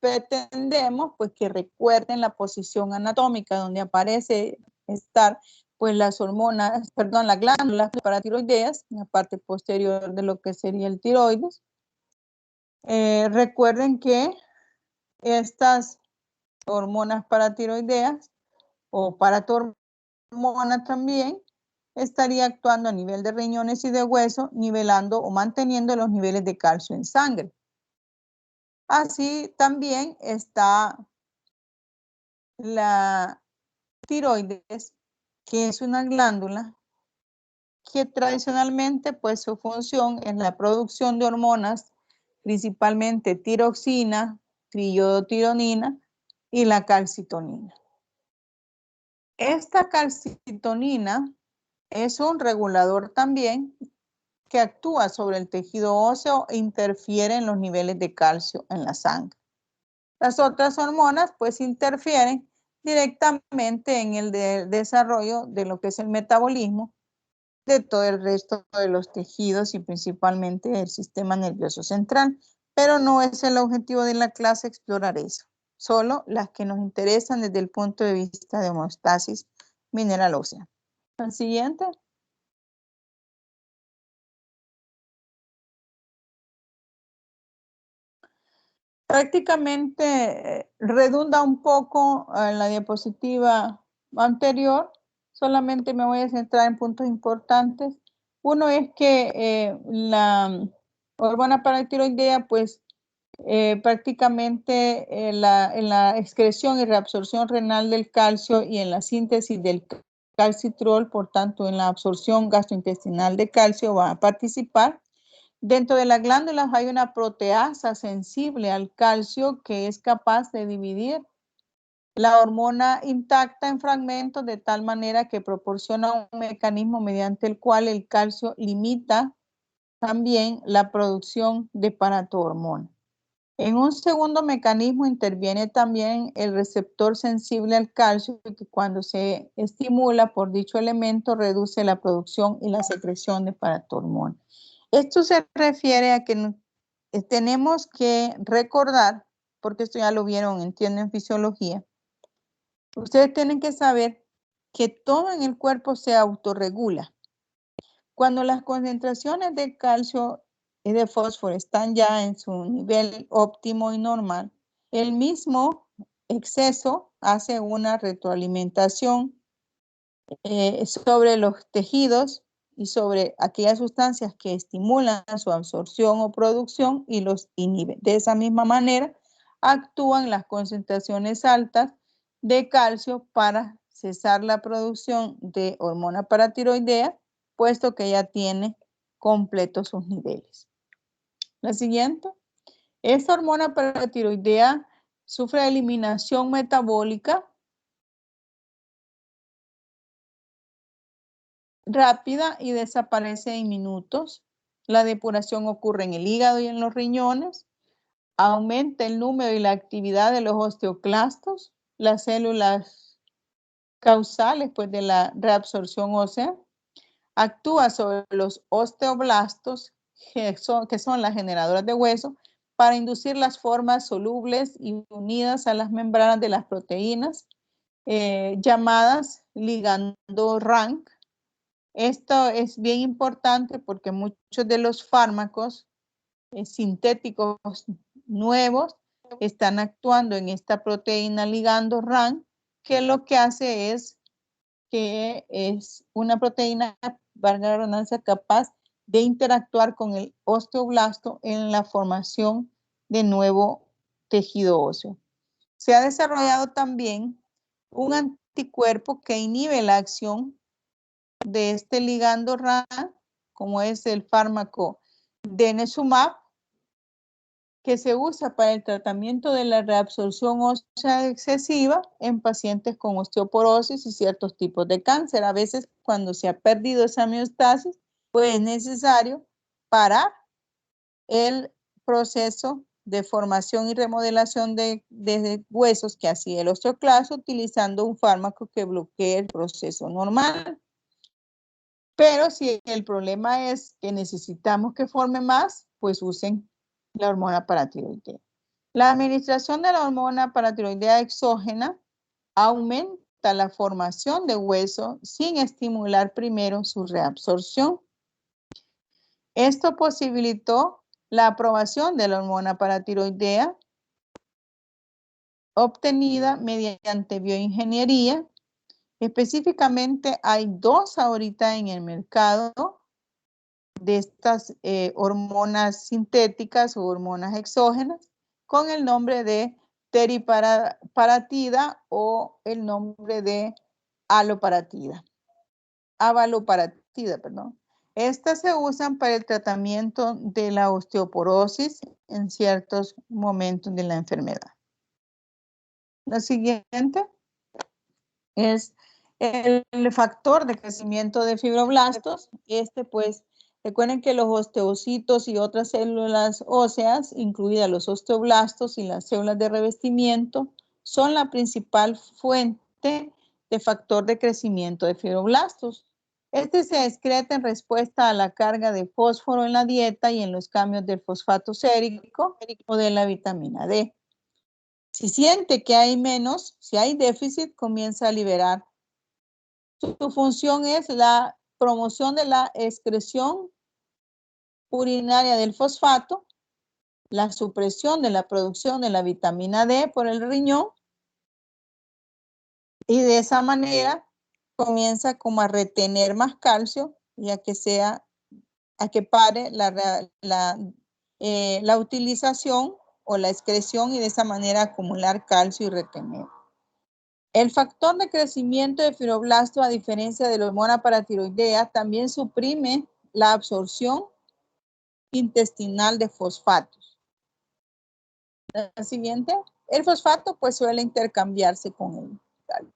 A: pretendemos pues que recuerden la posición anatómica donde aparece estar pues las hormonas, perdón, las glándulas paratiroideas en la parte posterior de lo que sería el tiroides. Recuerden que estas hormonas paratiroideas o paratormona también estaría actuando a nivel de riñones y de hueso, nivelando o manteniendo los niveles de calcio en sangre. Así también está la tiroides, que es una glándula que tradicionalmente pues su función es la producción de hormonas, principalmente tiroxina, triiodotironina y la calcitonina. Esta calcitonina es un regulador también que actúa sobre el tejido óseo e interfiere en los niveles de calcio en la sangre. Las otras hormonas pues interfieren directamente en el desarrollo de lo que es el metabolismo de todo el resto de los tejidos y principalmente el sistema nervioso central. Pero no es el objetivo de la clase explorar eso, solo las que nos interesan desde el punto de vista de homeostasis mineral ósea. El siguiente. Prácticamente redunda un poco en la diapositiva anterior, solamente me voy a centrar en puntos importantes. Uno es que la hormona paratiroidea, pues prácticamente en la excreción y reabsorción renal del calcio y en la síntesis del calcitrol, por tanto en la absorción gastrointestinal de calcio va a participar. Dentro de las glándulas hay una proteasa sensible al calcio que es capaz de dividir la hormona intacta en fragmentos de tal manera que proporciona un mecanismo mediante el cual el calcio limita también la producción de paratormona. En un segundo mecanismo interviene también el receptor sensible al calcio que cuando se estimula por dicho elemento reduce la producción y la secreción de paratormona. Esto se refiere a que tenemos que recordar, porque esto ya lo vieron, entienden fisiología. Ustedes tienen que saber que todo en el cuerpo se autorregula. Cuando las concentraciones de calcio y de fósforo están ya en su nivel óptimo y normal, el mismo exceso hace una retroalimentación sobre los tejidos y sobre aquellas sustancias que estimulan su absorción o producción y los inhiben. De esa misma manera, actúan las concentraciones altas de calcio para cesar la producción de hormona paratiroidea, puesto que ya tiene completos sus niveles. La siguiente. Esta hormona paratiroidea sufre eliminación metabólica rápida y desaparece en minutos. La depuración ocurre en el hígado y en los riñones. Aumenta el número y la actividad de los osteoclastos, las células causales pues, de la reabsorción ósea. Actúa sobre los osteoblastos, que son las generadoras de hueso, para inducir las formas solubles y unidas a las membranas de las proteínas, llamadas ligando rank. Esto es bien importante porque muchos de los fármacos sintéticos nuevos están actuando en esta proteína ligando RAN, que lo que hace es que es una proteína, valga la redundancia, capaz de interactuar con el osteoblasto en la formación de nuevo tejido óseo. Se ha desarrollado también un anticuerpo que inhibe la acción de este ligando RAN, como es el fármaco denosumab, que se usa para el tratamiento de la reabsorción ósea excesiva en pacientes con osteoporosis y ciertos tipos de cáncer. A veces, cuando se ha perdido esa homeostasis, pues es necesario parar el proceso de formación y remodelación de huesos que hacía el osteoclasto utilizando un fármaco que bloquee el proceso normal. Pero si el problema es que necesitamos que forme más, pues usen la hormona paratiroidea. La administración de la hormona paratiroidea exógena aumenta la formación de hueso sin estimular primero su reabsorción. Esto posibilitó la aprobación de la hormona paratiroidea obtenida mediante bioingeniería. Específicamente hay 2 ahorita en el mercado de estas hormonas sintéticas o hormonas exógenas con el nombre de teriparatida o el nombre de aloparatida. Avaloparatida, perdón. Estas se usan para el tratamiento de la osteoporosis en ciertos momentos de la enfermedad. La siguiente es el factor de crecimiento de fibroblastos. Pues, recuerden que los osteocitos y otras células óseas, incluidas los osteoblastos y las células de revestimiento, son la principal fuente de factor de crecimiento de fibroblastos. Este se excreta en respuesta a la carga de fósforo en la dieta y en los cambios del fosfato sérico o de la vitamina D. Si siente que hay menos, si hay déficit, comienza a liberar. Su función es la promoción de la excreción urinaria del fosfato, la supresión de la producción de la vitamina D por el riñón y de esa manera comienza como a retener más calcio y a que pare la utilización o la excreción y de esa manera acumular calcio y retener. El factor de crecimiento de fibroblastos, a diferencia de la hormona paratiroidea, también suprime la absorción intestinal de fosfatos. La siguiente, el fosfato pues suele intercambiarse con el calcio.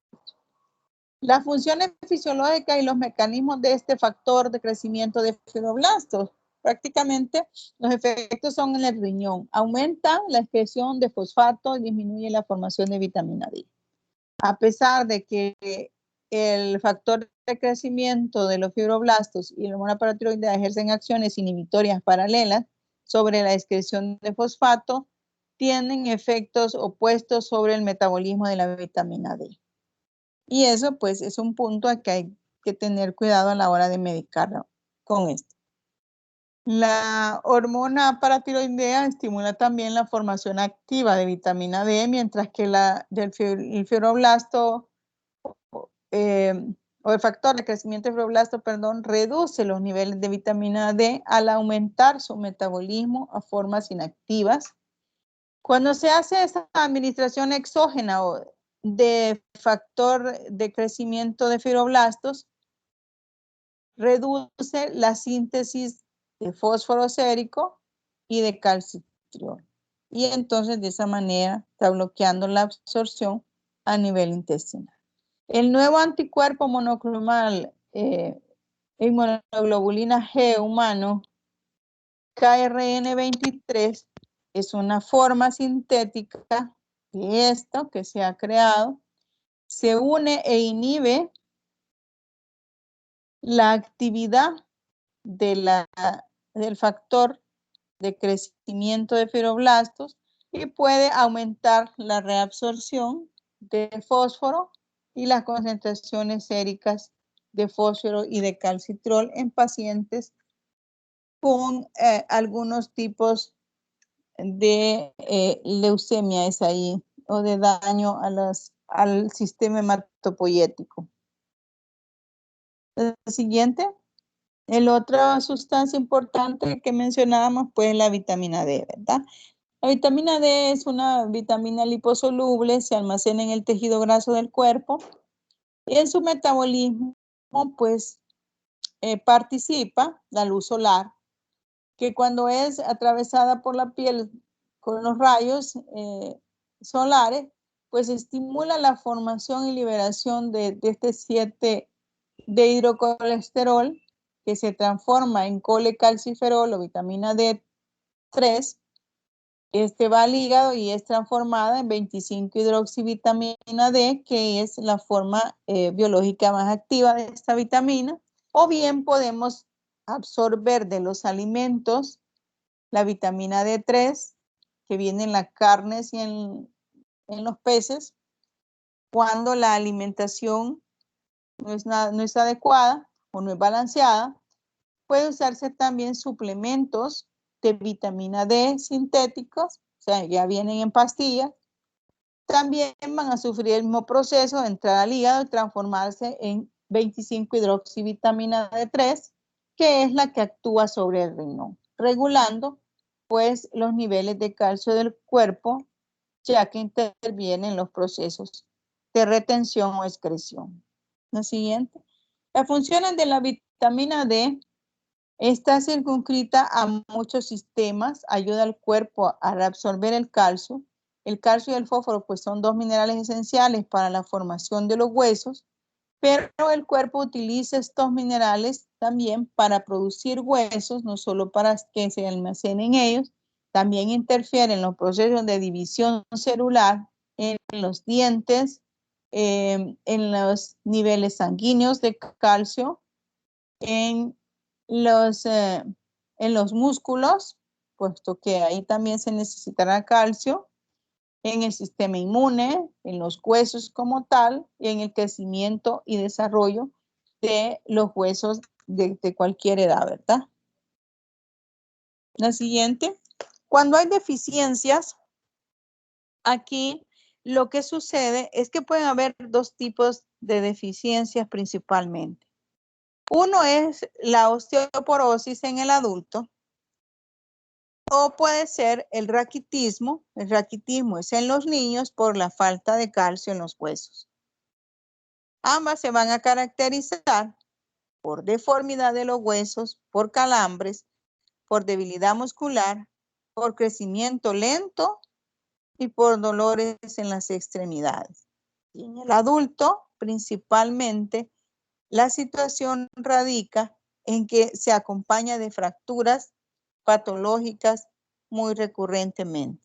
A: Las funciones fisiológicas y los mecanismos de este factor de crecimiento de fibroblastos, prácticamente los efectos son en el riñón. Aumenta la excreción de fosfato y disminuye la formación de vitamina D. A pesar de que el factor de crecimiento de los fibroblastos y la hormona paratiroidea ejercen acciones inhibitorias paralelas sobre la excreción de fosfato, tienen efectos opuestos sobre el metabolismo de la vitamina D. Y eso pues es un punto a que hay que tener cuidado a la hora de medicarlo con esto. La hormona paratiroidea estimula también la formación activa de vitamina D, mientras que el fibroblasto o el factor de crecimiento de fibroblasto, reduce los niveles de vitamina D al aumentar su metabolismo a formas inactivas. Cuando se hace esa administración exógena o de factor de crecimiento de fibroblastos, reduce la síntesis de fósforo sérico y de calcitriol. y entonces de esa manera está bloqueando la absorción a nivel intestinal. El nuevo anticuerpo monoclonal inmunoglobulina G humano, KRN23, es una forma sintética de esto que se ha creado. Se une e inhibe la actividad del factor de crecimiento de fibroblastos y puede aumentar la reabsorción de fósforo y las concentraciones séricas de fósforo y de calcitrol en pacientes con algunos tipos de leucemia es ahí, o de daño al sistema hematopoyético. El siguiente. La otra sustancia importante que mencionábamos, pues, la vitamina D, ¿verdad? La vitamina D es una vitamina liposoluble, se almacena en el tejido graso del cuerpo y en su metabolismo, pues, participa la luz solar, que cuando es atravesada por la piel con los rayos solares, pues estimula la formación y liberación de este 7 de hidrocolesterol, que se transforma en colecalciferol o vitamina D3. Este va al hígado y es transformada en 25-hidroxivitamina D, que es la forma biológica más activa de esta vitamina. O bien podemos absorber de los alimentos la vitamina D3, que viene en las carnes y en los peces, cuando la alimentación no es adecuada o no es balanceada. Puede usarse también suplementos de vitamina D sintéticos, o sea, ya vienen en pastillas. También van a sufrir el mismo proceso de entrar al hígado y transformarse en 25-hidroxivitamina D3, que es la que actúa sobre el riñón, regulando pues los niveles de calcio del cuerpo, ya que intervienen los procesos de retención o excreción. La siguiente. Las funciones de la vitamina D está circunscrita a muchos sistemas, ayuda al cuerpo a reabsorber el calcio. El calcio y el fósforo pues son dos minerales esenciales para la formación de los huesos, pero el cuerpo utiliza estos minerales también para producir huesos, no solo para que se almacenen ellos, también interfiere en los procesos de división celular, en los dientes, en los niveles sanguíneos de calcio, en los músculos, puesto que ahí también se necesitará calcio, en el sistema inmune, en los huesos como tal, y en el crecimiento y desarrollo de los huesos de cualquier edad, ¿verdad? La siguiente. Cuando hay deficiencias, aquí lo que sucede es que pueden haber dos tipos de deficiencias principalmente. Uno es la osteoporosis en el adulto, o puede ser el raquitismo. El raquitismo es en los niños por la falta de calcio en los huesos. Ambas se van a caracterizar por deformidad de los huesos, por calambres, por debilidad muscular, por crecimiento lento y por dolores en las extremidades. Y en el adulto, principalmente, la situación radica en que se acompaña de fracturas patológicas muy recurrentemente.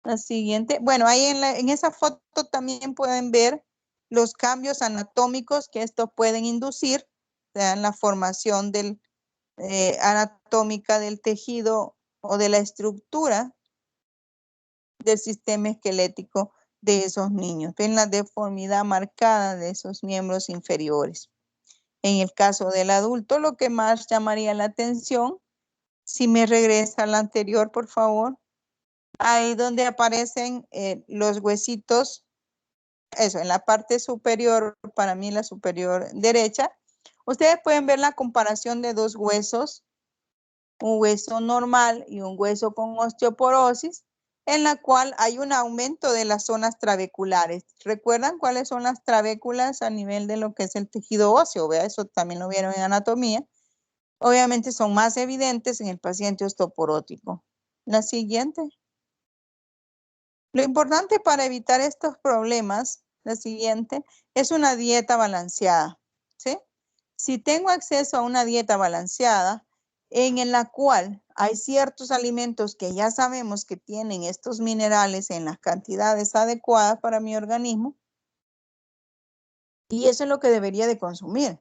A: La siguiente, bueno, ahí en esa foto también pueden ver los cambios anatómicos que estos pueden inducir, o sea, en la formación anatómica del tejido o de la estructura del sistema esquelético de esos niños. Ven la deformidad marcada de esos miembros inferiores. En el caso del adulto, lo que más llamaría la atención, si me regresa al anterior, por favor, ahí donde aparecen los huesitos, eso, en la parte superior, para mí la superior derecha, ustedes pueden ver la comparación de dos huesos, un hueso normal y un hueso con osteoporosis, en la cual hay un aumento de las zonas trabeculares. ¿Recuerdan cuáles son las trabéculas a nivel de lo que es el tejido óseo? ¿Vea? Eso también lo vieron en anatomía. Obviamente son más evidentes en el paciente osteoporótico. La siguiente. Lo importante para evitar estos problemas, la siguiente, es una dieta balanceada, ¿sí? Si tengo acceso a una dieta balanceada en la cual hay ciertos alimentos que ya sabemos que tienen estos minerales en las cantidades adecuadas para mi organismo, y eso es lo que debería de consumir.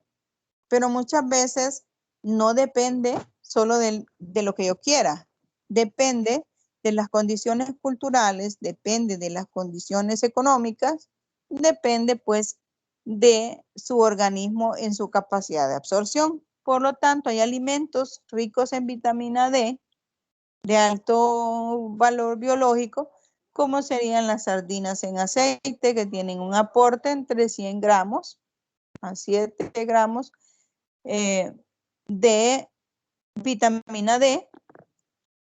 A: Pero muchas veces no depende solo de lo que yo quiera, depende de las condiciones culturales, depende de las condiciones económicas, depende pues de su organismo en su capacidad de absorción. Por lo tanto, hay alimentos ricos en vitamina D de alto valor biológico, como serían las sardinas en aceite, que tienen un aporte entre 100 gramos a 7 gramos de vitamina D.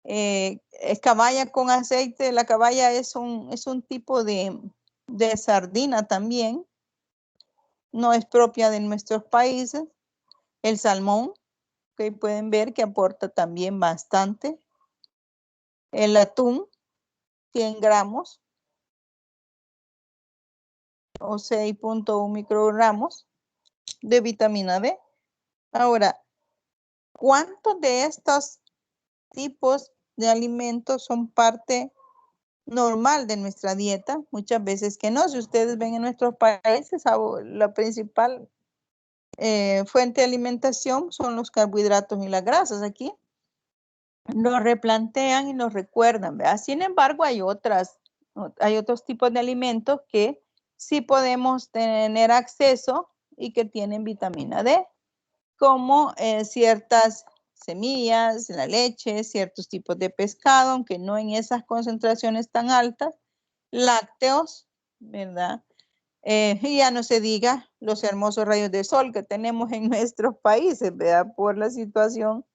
A: Es caballa con aceite. La caballa es un tipo de sardina también. No es propia de nuestros países. El salmón, que pueden ver que aporta también bastante. El atún, 100 gramos o 6.1 microgramos de vitamina D. Ahora, ¿cuántos de estos tipos de alimentos son parte normal de nuestra dieta? Muchas veces que no. Si ustedes ven en nuestros países, la principal fuente de alimentación son los carbohidratos y las grasas. Aquí nos replantean y nos recuerdan, ¿verdad? Sin embargo, hay otros tipos de alimentos que sí podemos tener acceso y que tienen vitamina D, como ciertas semillas, la leche, ciertos tipos de pescado, aunque no en esas concentraciones tan altas, lácteos, ¿verdad? Y ya no se diga los hermosos rayos de sol que tenemos en nuestros países, ¿verdad? Por la situación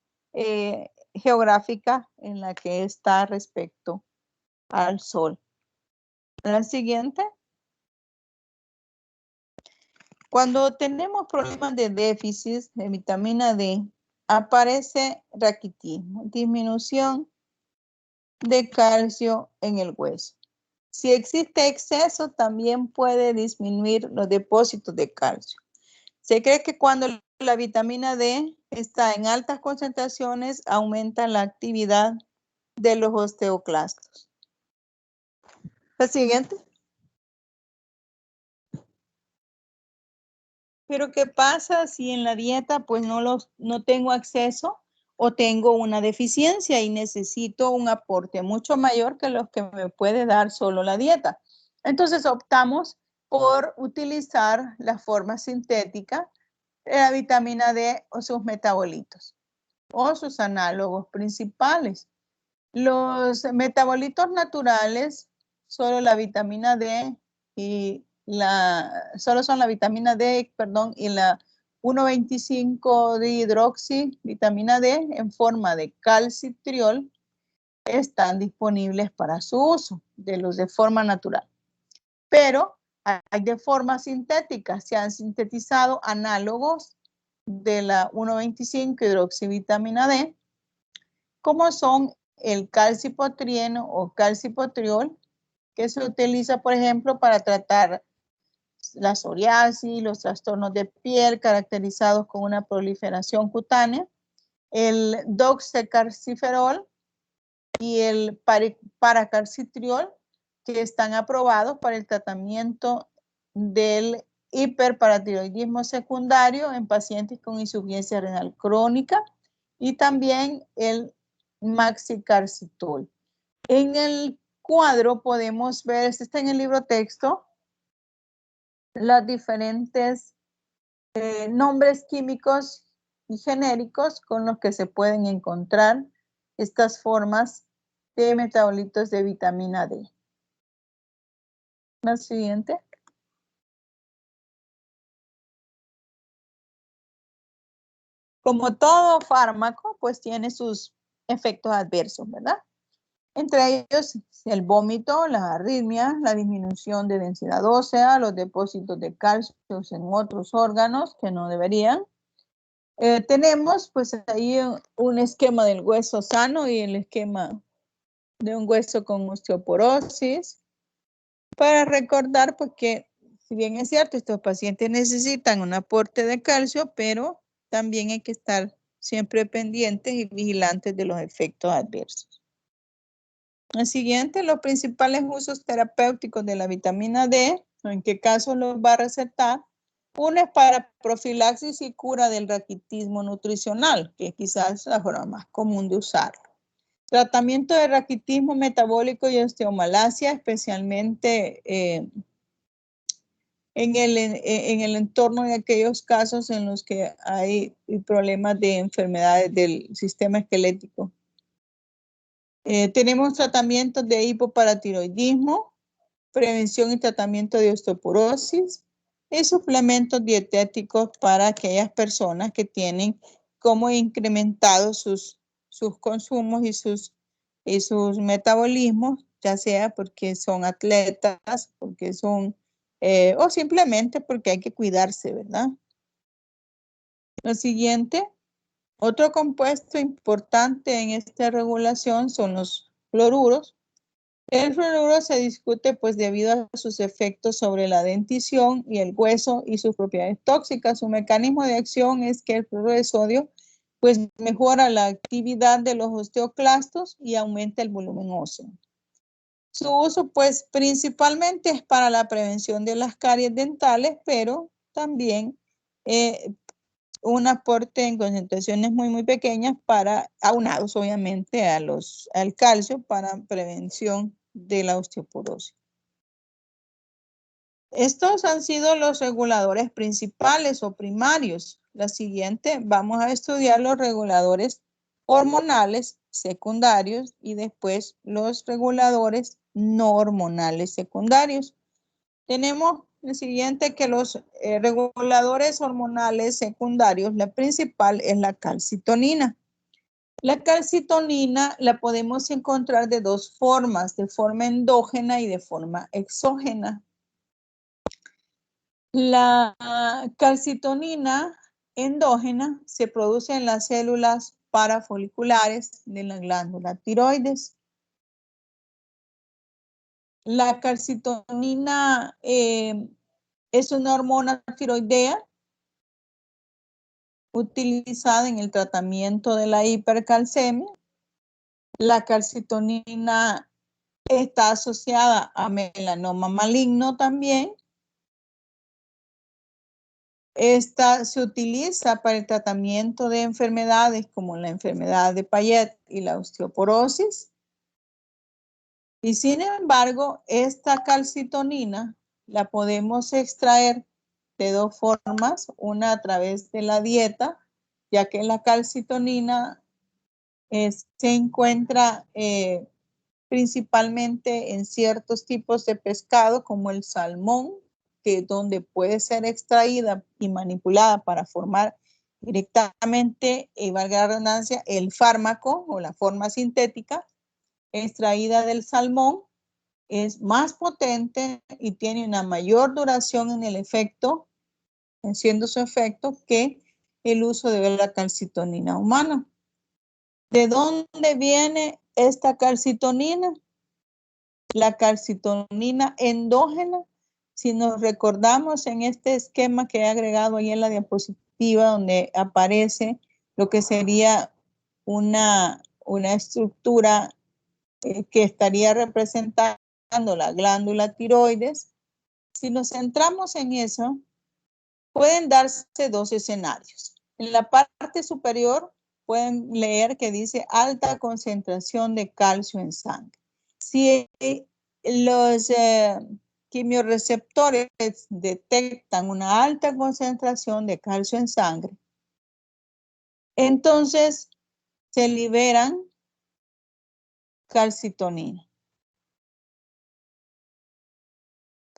A: geográfica en la que está respecto al sol. La siguiente. Cuando tenemos problemas de déficit de vitamina D, aparece raquitismo, disminución de calcio en el hueso. Si existe exceso, también puede disminuir los depósitos de calcio. Se cree que cuando la vitamina D está en altas concentraciones, aumenta la actividad de los osteoclastos. La siguiente. Pero ¿qué pasa si en la dieta pues no tengo acceso o tengo una deficiencia y necesito un aporte mucho mayor que los que me puede dar solo la dieta? Entonces optamos por utilizar la forma sintética de la vitamina D o sus metabolitos o sus análogos principales. Los metabolitos naturales, solo la vitamina D y solo son la vitamina D, perdón, y la 1,25 de hidroxi, vitamina D en forma de calcitriol, están disponibles para su uso, de los de forma natural. Pero hay de forma sintética, se han sintetizado análogos de la 1,25 hidroxivitamina D, como son el calcipotrieno o calcipotriol, que se utiliza, por ejemplo, para tratar la psoriasis, los trastornos de piel caracterizados con una proliferación cutánea, el doxecalciferol y el paracarcitriol, que están aprobados para el tratamiento del hiperparatiroidismo secundario en pacientes con insuficiencia renal crónica, y también el maxicarcitol. En el cuadro podemos ver, este está en el libro texto, los diferentes nombres químicos y genéricos con los que se pueden encontrar estas formas de metabolitos de vitamina D. La siguiente. Como todo fármaco, pues tiene sus efectos adversos, ¿verdad? Entre ellos, el vómito, las arritmias, la disminución de densidad ósea, los depósitos de calcio en otros órganos que no deberían. Tenemos pues ahí un esquema del hueso sano y el esquema de un hueso con osteoporosis. Para recordar, pues que si bien es cierto, estos pacientes necesitan un aporte de calcio, pero también hay que estar siempre pendientes y vigilantes de los efectos adversos. El siguiente, los principales usos terapéuticos de la vitamina D, en qué caso los va a recetar. Uno es para profilaxis y cura del raquitismo nutricional, que quizás es la forma más común de usarlo. Tratamiento de raquitismo metabólico y osteomalacia, especialmente en el entorno de aquellos casos en los que hay problemas de enfermedades del sistema esquelético. Tenemos tratamientos de hipoparatiroidismo, prevención y tratamiento de osteoporosis y suplementos dietéticos para aquellas personas que tienen como incrementado sus consumos y sus metabolismos, ya sea porque son atletas, porque son, o simplemente porque hay que cuidarse, ¿verdad? Lo siguiente, otro compuesto importante en esta regulación son los fluoruros. El fluoruro se discute pues debido a sus efectos sobre la dentición y el hueso y sus propiedades tóxicas. Su mecanismo de acción es que el fluoruro de sodio pues mejora la actividad de los osteoclastos y aumenta el volumen óseo. Su uso pues principalmente es para la prevención de las caries dentales, pero también un aporte en concentraciones muy pequeñas para, aunados obviamente al calcio para prevención de la osteoporosis. Estos han sido los reguladores principales o primarios. La siguiente, vamos a estudiar los reguladores hormonales secundarios y después los reguladores no hormonales secundarios. Tenemos el siguiente, que los reguladores hormonales secundarios, la principal es la calcitonina. La calcitonina la podemos encontrar de dos formas, de forma endógena y de forma exógena. La calcitonina endógena se produce en las células parafoliculares de la glándula tiroides. La calcitonina es una hormona tiroidea utilizada en el tratamiento de la hipercalcemia. La calcitonina está asociada a melanoma maligno también. Esta se utiliza para el tratamiento de enfermedades como la enfermedad de Payet y la osteoporosis. Y sin embargo, esta calcitonina la podemos extraer de dos formas, una a través de la dieta, ya que la calcitonina se encuentra principalmente en ciertos tipos de pescado como el salmón, que es donde puede ser extraída y manipulada para formar directamente, valga la redundancia, el fármaco o la forma sintética extraída del salmón. Es más potente y tiene una mayor duración en el efecto, siendo su efecto, que el uso de la calcitonina humana. ¿De dónde viene esta calcitonina? La calcitonina endógena, si nos recordamos en este esquema que he agregado ahí en la diapositiva, donde aparece lo que sería una estructura que estaría representando la glándula tiroides. Si nos centramos en eso, pueden darse dos escenarios. En la parte superior pueden leer que dice alta concentración de calcio en sangre. Si los quimiorreceptores detectan una alta concentración de calcio en sangre, entonces se liberan calcitonina.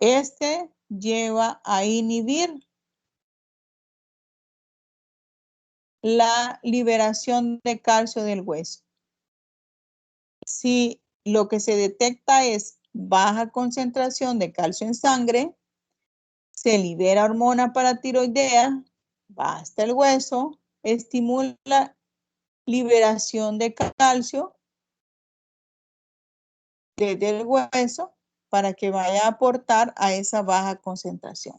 A: Este lleva a inhibir la liberación de calcio del hueso. Si lo que se detecta es baja concentración de calcio en sangre, se libera hormona paratiroidea, va hasta el hueso, estimula liberación de calcio desde el hueso para que vaya a aportar a esa baja concentración.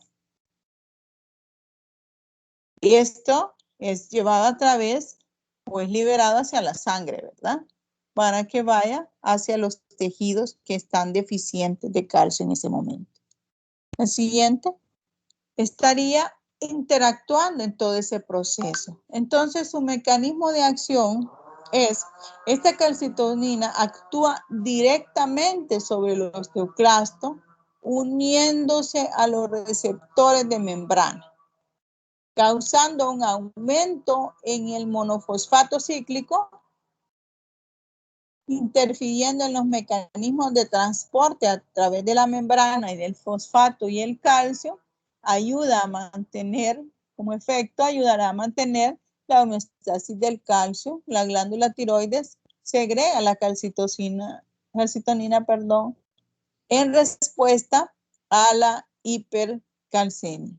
A: Y esto es llevado a través o es liberado hacia la sangre, ¿verdad? Para que vaya hacia los tejidos que están deficientes de calcio en ese momento. El siguiente estaría interactuando en todo ese proceso. Entonces, su mecanismo de acción es, esta calcitonina actúa directamente sobre el osteoclasto, uniéndose a los receptores de membrana, causando un aumento en el monofosfato cíclico, interfiriendo en los mecanismos de transporte a través de la membrana y del fosfato y el calcio, ayuda a mantener, como efecto, ayudará a mantener la homeostasis del calcio. La glándula tiroides segrega la calcitonina, en respuesta a la hipercalcemia.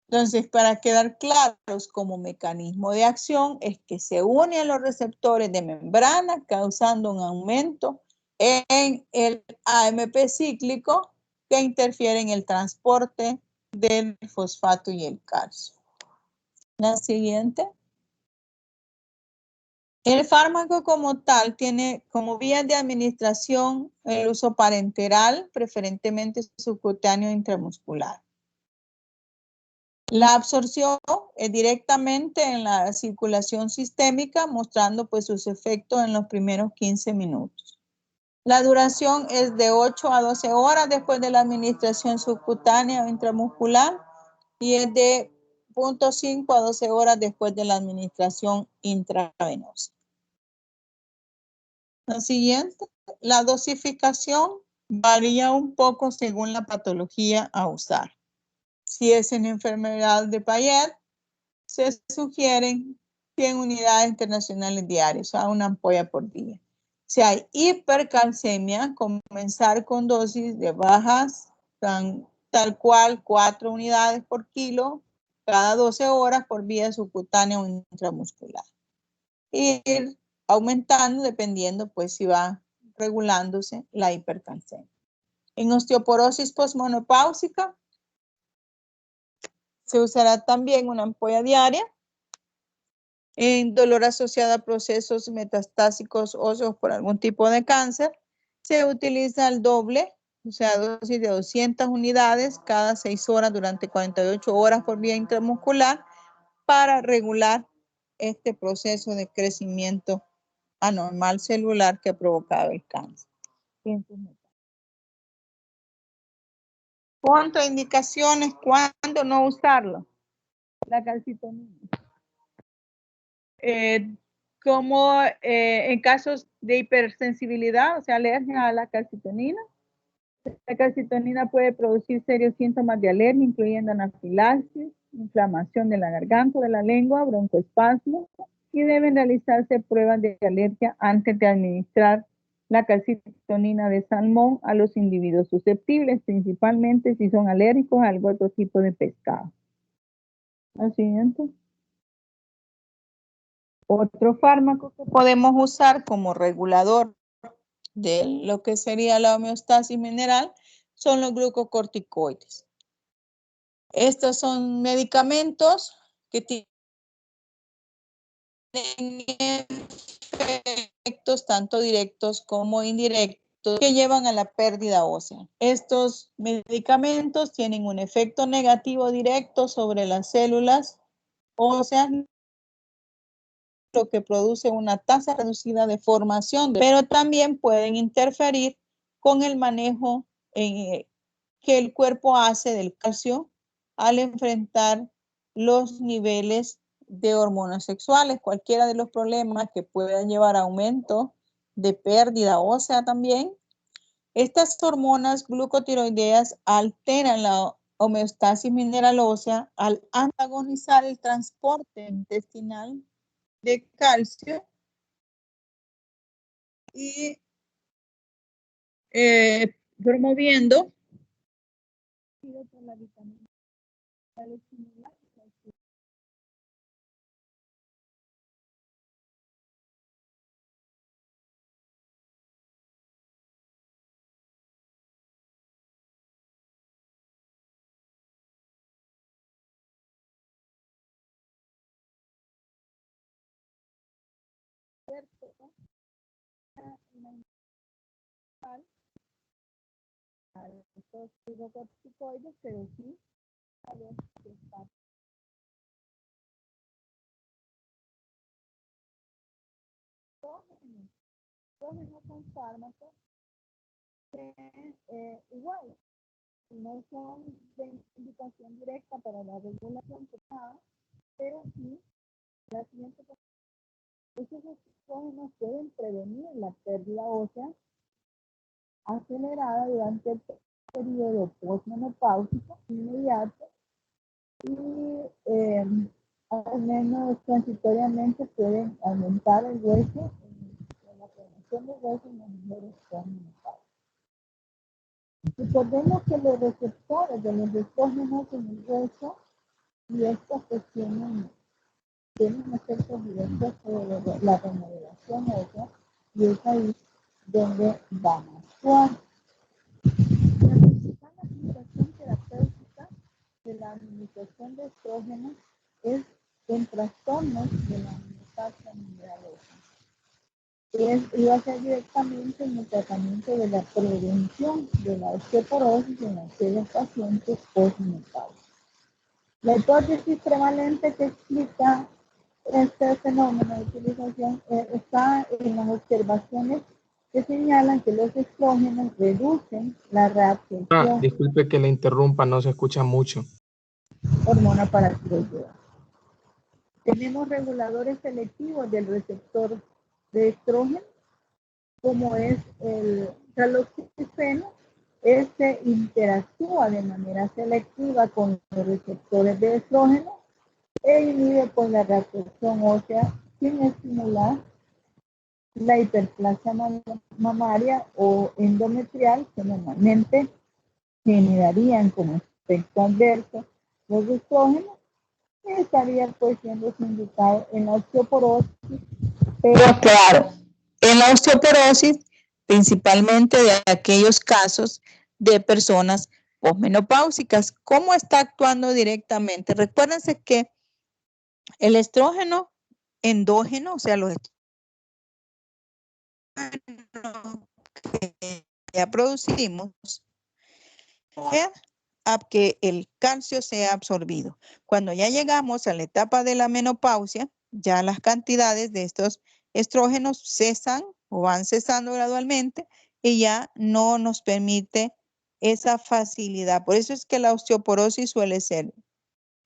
A: Entonces, para quedar claros como mecanismo de acción, es que se une a los receptores de membrana, causando un aumento en el AMP cíclico que interfiere en el transporte del fosfato y el calcio. La siguiente. El fármaco como tal tiene como vía de administración el uso parenteral, preferentemente subcutáneo intramuscular. La absorción es directamente en la circulación sistémica, mostrando pues sus efectos en los primeros 15 minutos. La duración es de 8 a 12 horas después de la administración subcutánea o intramuscular y es de 0.5 a 12 horas después de la administración intravenosa. La siguiente, la dosificación varía un poco según la patología a usar. Si es en enfermedad de Payet, se sugieren 100 unidades internacionales diarias, o sea, una ampolla por día. Si hay hipercalcemia, comenzar con dosis de bajas, tal cual 4 unidades por kilo, cada 12 horas por vía subcutánea o intramuscular. Ir aumentando dependiendo, pues, si va regulándose la hipercalcemia. En osteoporosis posmenopáusica, se usará también una ampolla diaria. En dolor asociado a procesos metastásicos óseos por algún tipo de cáncer, se utiliza el doble, o sea, dosis de 200 unidades cada 6 horas durante 48 horas por vía intramuscular para regular este proceso de crecimiento anormal celular que ha provocado el cáncer. Contraindicaciones, ¿cuándo no usarlo? La calcitonina. Como en casos de hipersensibilidad, o sea, alergia a la calcitonina. La calcitonina puede producir serios síntomas de alergia, incluyendo anafilaxis, inflamación de la garganta, de la lengua, broncoespasmo, y deben realizarse pruebas de alergia antes de administrar la calcitonina de salmón a los individuos susceptibles, principalmente si son alérgicos a algún otro tipo de pescado. Lo siguiente. Otro fármaco que podemos usar como regulador de lo que sería la homeostasis mineral son los glucocorticoides. Estos son medicamentos que tienen efectos tanto directos como indirectos que llevan a la pérdida ósea. Estos medicamentos tienen un efecto negativo directo sobre las células óseas, lo que produce una tasa reducida de formación, pero también pueden interferir con el manejo que el cuerpo hace del calcio al enfrentar los niveles de hormonas sexuales, cualquiera de los problemas que puedan llevar a aumento de pérdida ósea también. Estas hormonas glucotiroideas alteran la homeostasis mineral ósea al antagonizar el transporte intestinal de calcio y promoviendo la vitamina cierto, estos corticoides, pero sí a los que están estrógenos son fármacos que igual no son de indicación directa para la regulación total, pero sí la siguiente. Estos estrógenos pueden prevenir la pérdida ósea acelerada durante el periodo postmenopáusico inmediato y al menos transitoriamente pueden aumentar el hueso, la formación del hueso en las mujeres postmenopáusicas. Recordemos que los receptores de los estrógenos en el hueso y estas pues tienen efectos directos sobre la remodelación ósea y es ahí donde van a actuar. La principal aplicación terapéutica de la administración de estrógenos es en trastornos de la homeostasia mineral ósea. Y va a ser directamente en el tratamiento de la prevención de la osteoporosis en aquellos pacientes postmenopáusicos. La hipótesis prevalente que explica este fenómeno de utilización está en las observaciones que señalan que los estrógenos reducen la reabsorción.
D: Disculpe que le interrumpa, no se escucha mucho.
A: Hormona paratiroidea. Tenemos reguladores selectivos del receptor de estrógeno, como es el raloxifeno. Este interactúa de manera selectiva con los receptores de estrógeno e inhibe por la reabsorción ósea sin estimular la hiperplasia mamaria o endometrial, que normalmente generarían como efecto adverso los estrógenos, y estaría pues siendo indicado en la osteoporosis, pero claro, en la osteoporosis principalmente de aquellos casos de personas posmenopáusicas. ¿Cómo está actuando directamente? Recuérdense que el estrógeno endógeno, o sea, los estrógenos que ya producimos, a que el calcio sea absorbido. Cuando ya llegamos a la etapa de la menopausia, ya las cantidades de estos estrógenos cesan o van cesando gradualmente y ya no nos permite esa facilidad. Por eso es que la osteoporosis suele ser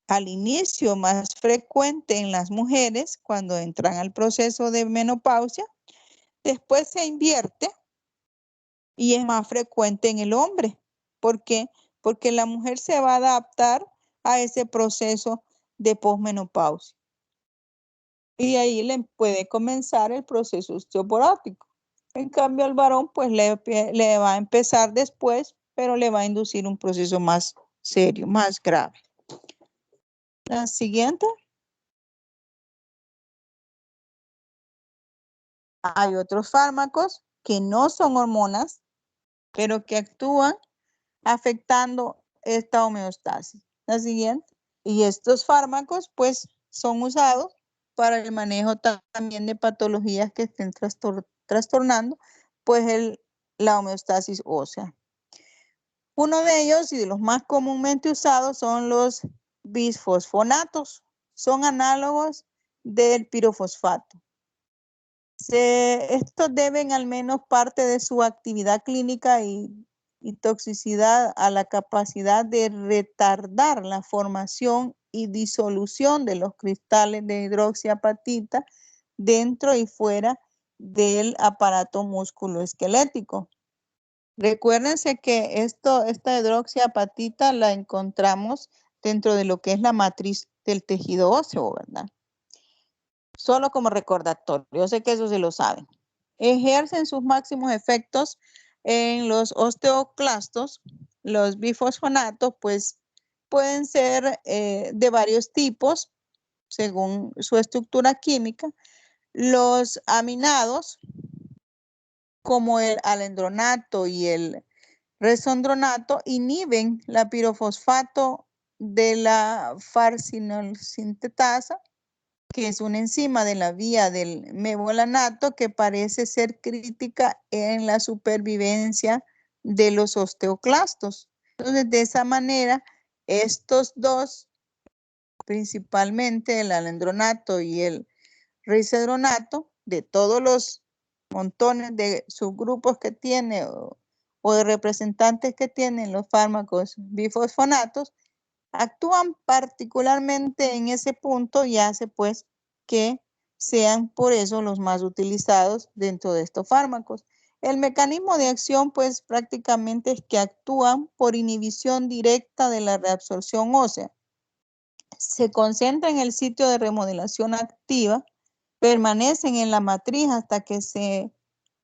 A: al inicio más frecuente en las mujeres cuando entran al proceso de menopausia, después se invierte y es más frecuente en el hombre. ¿Por qué? Porque la mujer se va a adaptar a ese proceso de posmenopausia. Y ahí le puede comenzar el proceso osteoporótico. En cambio, al varón, pues le va a empezar después, pero le va a inducir un proceso más serio, más grave. La siguiente. Hay otros fármacos que no son hormonas, pero que actúan afectando esta homeostasis. La siguiente. Y estos fármacos, pues, son usados para el manejo también de patologías que estén trastornando, pues, la homeostasis ósea. Uno de ellos y de los más comúnmente usados son los bisfosfonatos. Son análogos del pirofosfato. Estos deben al menos parte de su actividad clínica y toxicidad a la capacidad de retardar la formación y disolución de los cristales de hidroxiapatita dentro y fuera del aparato musculoesquelético. Recuérdense que esta hidroxiapatita la encontramos dentro de lo que es la matriz del tejido óseo, ¿verdad? Solo como recordatorio, yo sé que eso se lo saben. Ejercen sus máximos efectos en los osteoclastos. Los bifosfonatos, pues, pueden ser de varios tipos, según su estructura química. Los aminados, como el alendronato y el resondronato, inhiben la pirofosfato de la farsinolsintetasa que es una enzima de la vía del mebolanato que parece ser crítica en la supervivencia de los osteoclastos. Entonces, de esa manera, estos dos, principalmente el alendronato y el risedronato, de todos los montones de subgrupos que tiene o de representantes que tienen los fármacos bifosfonatos, actúan particularmente en ese punto y hace pues que sean por eso los más utilizados dentro de estos fármacos. El mecanismo de acción pues prácticamente es que actúan por inhibición directa de la reabsorción ósea. Se concentra en el sitio de remodelación activa, permanecen en la matriz hasta que se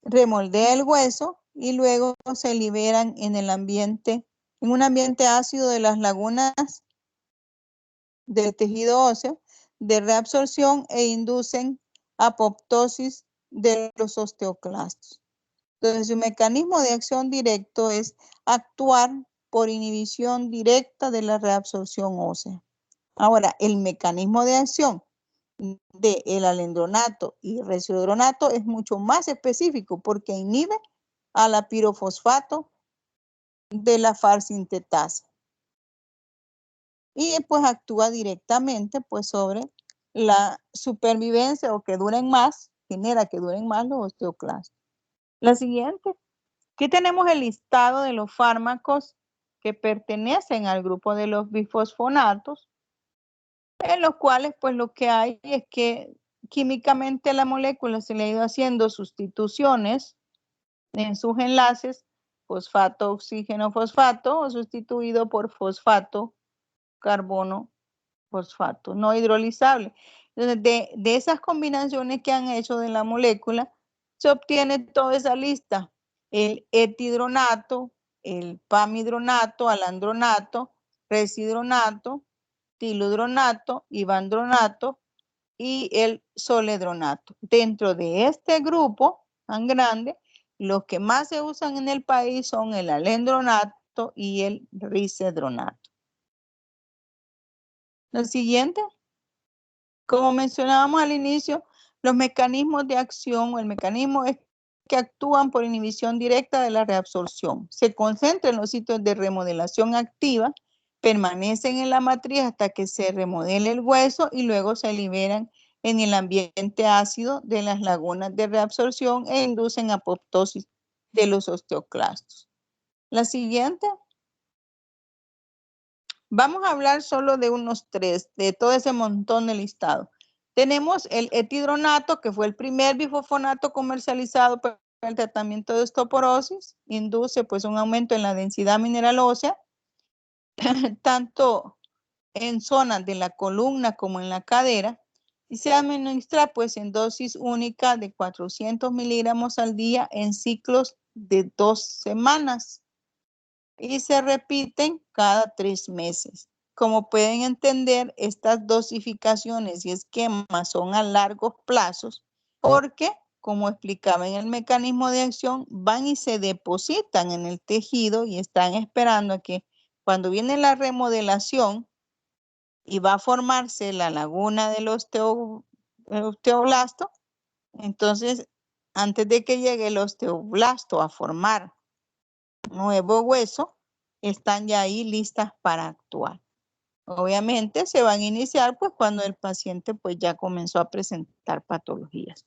A: remoldea el hueso y luego se liberan en el ambiente, en un ambiente ácido de las lagunas del tejido óseo de reabsorción e inducen apoptosis de los osteoclastos. Entonces, su mecanismo de acción directo es actuar por inhibición directa de la reabsorción ósea. Ahora, el mecanismo de acción del alendronato y risedronato es mucho más específico porque inhibe a la pirofosfato de la farsintetasa. Y pues actúa directamente pues sobre la supervivencia o que duren más, genera que duren más los osteoclastos. La siguiente, aquí tenemos el listado de los fármacos que pertenecen al grupo de los bifosfonatos, en los cuales pues lo que hay es que químicamente la molécula se le ha ido haciendo sustituciones en sus enlaces, fosfato, oxígeno, fosfato, o sustituido por fosfato, carbono, fosfato no hidrolizable. Entonces, de esas combinaciones que han hecho de la molécula, se obtiene toda esa lista. El etidronato, el pamidronato, alandronato, residronato, tiludronato, ivandronato y el soledronato. Dentro de este grupo tan grande, los que más se usan en el país son el alendronato y el risedronato. La siguiente, como mencionábamos al inicio, los mecanismos de acción o el mecanismo es que actúan por inhibición directa de la reabsorción. Se concentran en los sitios de remodelación activa, permanecen en la matriz hasta que se remodele el hueso y luego se liberan en el ambiente ácido de las lagunas de reabsorción e inducen apoptosis de los osteoclastos. La siguiente. Vamos a hablar solo de unos tres, de todo ese montón de listado. Tenemos el etidronato, que fue el primer bifosfonato comercializado para el tratamiento de osteoporosis. Induce pues un aumento en la densidad mineral ósea, tanto en zonas de la columna como en la cadera. Y se administra pues en dosis única de 400 miligramos al día en ciclos de 2 semanas. Y se repiten cada 3 meses. Como pueden entender, estas dosificaciones y esquemas son a largos plazos porque, como explicaba en el mecanismo de acción, van y se depositan en el tejido y están esperando a que cuando viene la remodelación y va a formarse la laguna del osteoblasto, entonces, antes de que llegue el osteoblasto a formar nuevo hueso, están ya ahí listas para actuar. Obviamente se van a iniciar pues cuando el paciente pues ya comenzó a presentar patologías.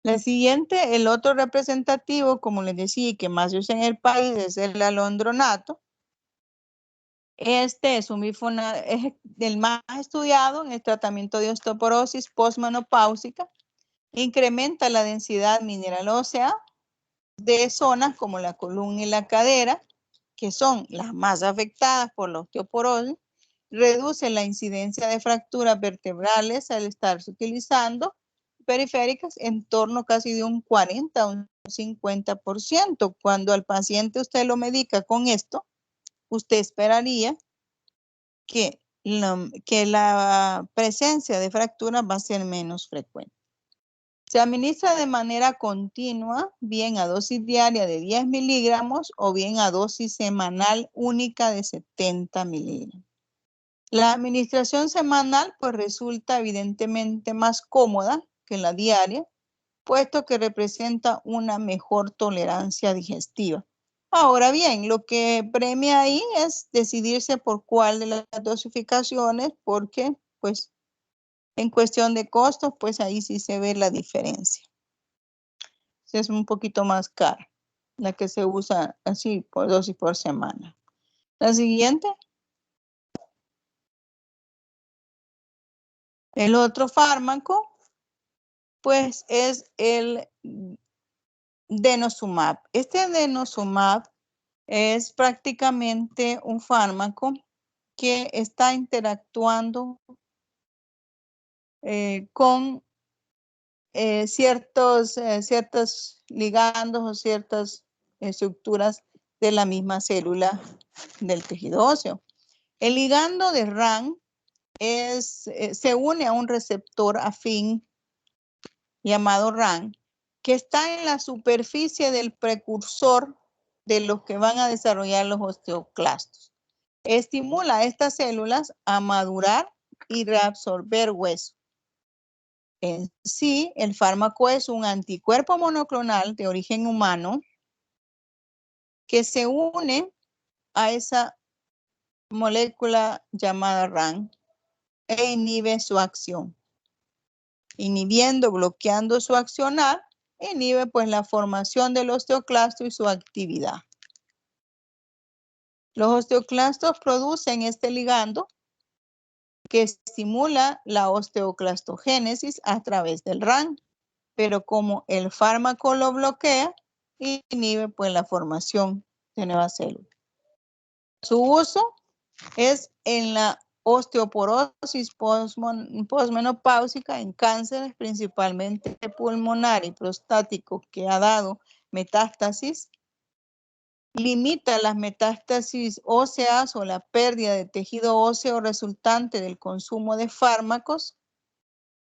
A: La siguiente, el otro representativo, como les decía, que más se usa en el país es el alendronato. Este es un bifosfonato, es el más estudiado en el tratamiento de osteoporosis postmenopáusica. Incrementa la densidad mineral ósea de zonas como la columna y la cadera, que son las más afectadas por la osteoporosis, reduce la incidencia de fracturas vertebrales al estarse utilizando periféricas en torno casi de un 40 a un 50%. Cuando al paciente usted lo medica con esto, usted esperaría que la presencia de fracturas va a ser menos frecuente. Se administra de manera continua, bien a dosis diaria de 10 miligramos o bien a dosis semanal única de 70 miligramos. La administración semanal pues resulta evidentemente más cómoda que la diaria, puesto que representa una mejor tolerancia digestiva. Ahora bien, lo que premia ahí es decidirse por cuál de las dosificaciones, porque pues en cuestión de costos, pues ahí sí se ve la diferencia. Es un poquito más cara, la que se usa así por dosis por semana. La siguiente. El otro fármaco, pues es el denosumab. Este denosumab es prácticamente un fármaco que está interactuando con ciertos ligandos o ciertas estructuras de la misma célula del tejido óseo. El ligando de RAN se une a un receptor afín llamado RAN, que está en la superficie del precursor de los que van a desarrollar los osteoclastos. Estimula a estas células a madurar y reabsorber hueso. En sí, el fármaco es un anticuerpo monoclonal de origen humano que se une a esa molécula llamada RAN e inhibe su acción. Inhibiendo, bloqueando su accionar, inhibe pues la formación del osteoclasto y su actividad. Los osteoclastos producen este ligando que estimula la osteoclastogénesis a través del RAN, pero como el fármaco lo bloquea, inhibe pues la formación de nuevas células. Su uso es en la osteoporosis posmenopáusica, en cánceres principalmente pulmonar y prostático que ha dado metástasis. Limita las metástasis óseas o la pérdida de tejido óseo resultante del consumo de fármacos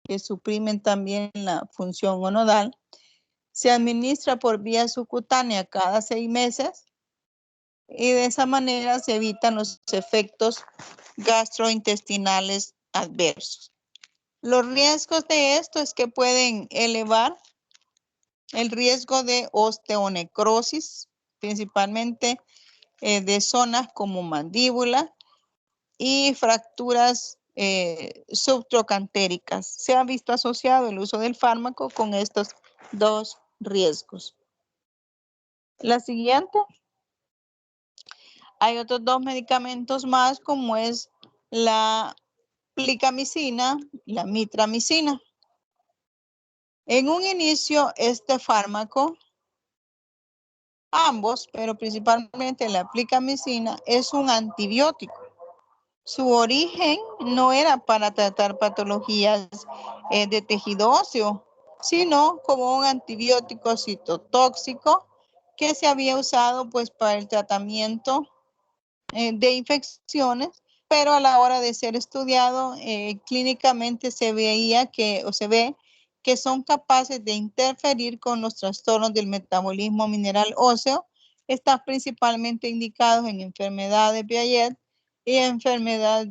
A: que suprimen también la función gonadal. Se administra por vía subcutánea cada 6 meses y de esa manera se evitan los efectos gastrointestinales adversos. Los riesgos de esto es que pueden elevar el riesgo de osteonecrosis, principalmente de zonas como mandíbula y fracturas subtrocantéricas. Se ha visto asociado el uso del fármaco con estos dos riesgos. La siguiente. Hay otros dos medicamentos más, como es la plicamicina y la mitramicina. En un inicio, este fármaco, ambos, pero principalmente la plicamicina, es un antibiótico. Su origen no era para tratar patologías de tejido óseo, sino como un antibiótico citotóxico que se había usado pues para el tratamiento de infecciones, pero a la hora de ser estudiado clínicamente se veía que, o se ve que son capaces de interferir con los trastornos del metabolismo mineral óseo. Están principalmente indicados en enfermedad de Piaget y enfermedad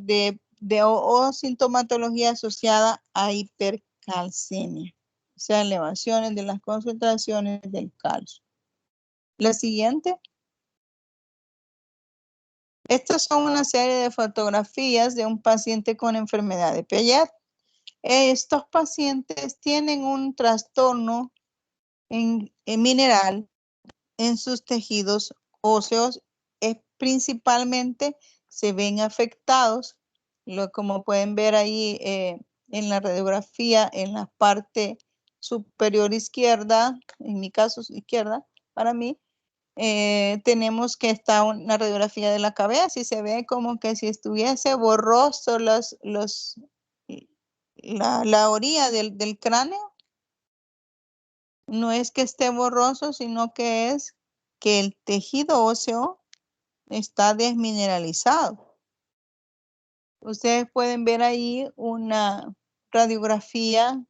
A: o sintomatología asociada a hipercalcemia, o sea, elevaciones de las concentraciones del calcio. La siguiente. Estas son una serie de fotografías de un paciente con enfermedad de Piaget. Estos pacientes tienen un trastorno mineral en sus tejidos óseos. Principalmente se ven afectados, como pueden ver ahí en la radiografía, en la parte superior izquierda, en mi caso izquierda, para mí, tenemos que está una radiografía de la cabeza y se ve como que si estuviese borroso la orilla del cráneo. No es que esté borroso, sino que es que el tejido óseo está desmineralizado. Ustedes pueden ver ahí una radiografía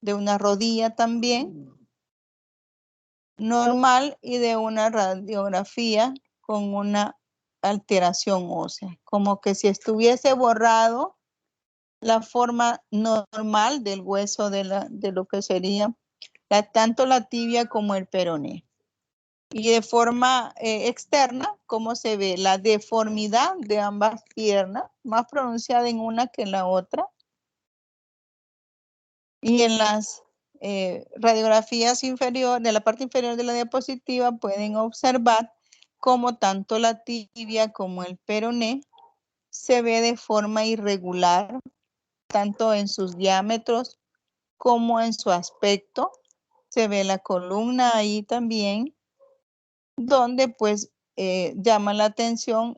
A: de una rodilla también normal y de una radiografía con una alteración ósea, como que si estuviese borrado la forma normal del hueso de lo que sería tanto la tibia como el peroné. Y de forma externa, como se ve la deformidad de ambas piernas, más pronunciada en una que en la otra. Y en las radiografías inferiores, de la parte inferior de la diapositiva, pueden observar cómo tanto la tibia como el peroné se ve de forma irregular, tanto en sus diámetros como en su aspecto. Se ve la columna ahí también, donde pues llama la atención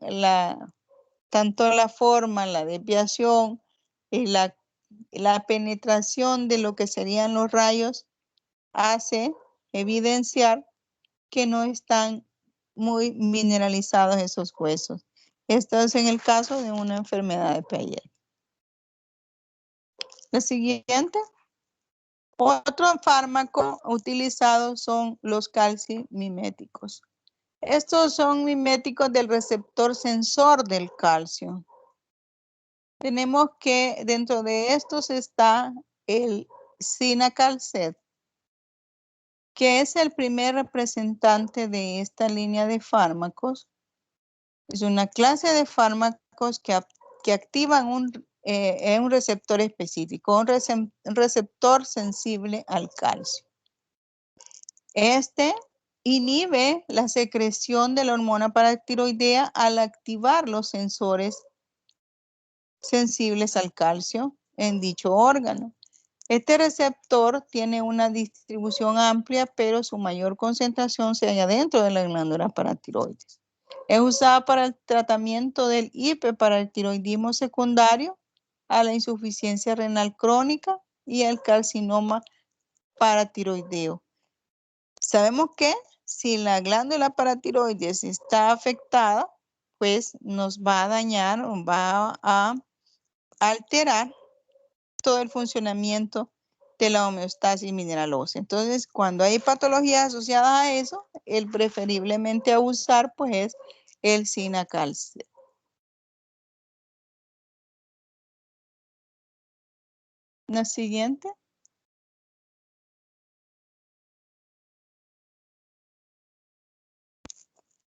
A: tanto la forma, la desviación y la penetración de lo que serían los rayos hace evidenciar que no están muy mineralizados esos huesos. Esto es en el caso de una enfermedad de piel. La siguiente. Otro fármaco utilizado son los calcimiméticos. Estos son miméticos del receptor sensor del calcio. Tenemos que dentro de estos está el Cinacalcet, que es el primer representante de esta línea de fármacos. Es una clase de fármacos que activan un receptor específico, un receptor sensible al calcio. Este inhibe la secreción de la hormona paratiroidea al activar los sensores sensibles al calcio en dicho órgano. Este receptor tiene una distribución amplia, pero su mayor concentración se halla dentro de la glándula paratiroides. Es usada para el tratamiento del hiperparatiroidismo secundario, a la insuficiencia renal crónica y al carcinoma paratiroideo. Sabemos que si la glándula paratiroides está afectada, pues nos va a dañar o va a alterar todo el funcionamiento de la homeostasis mineral ósea. Entonces, cuando hay patologías asociadas a eso, el preferiblemente a usar pues es el Cinacalcet. La siguiente.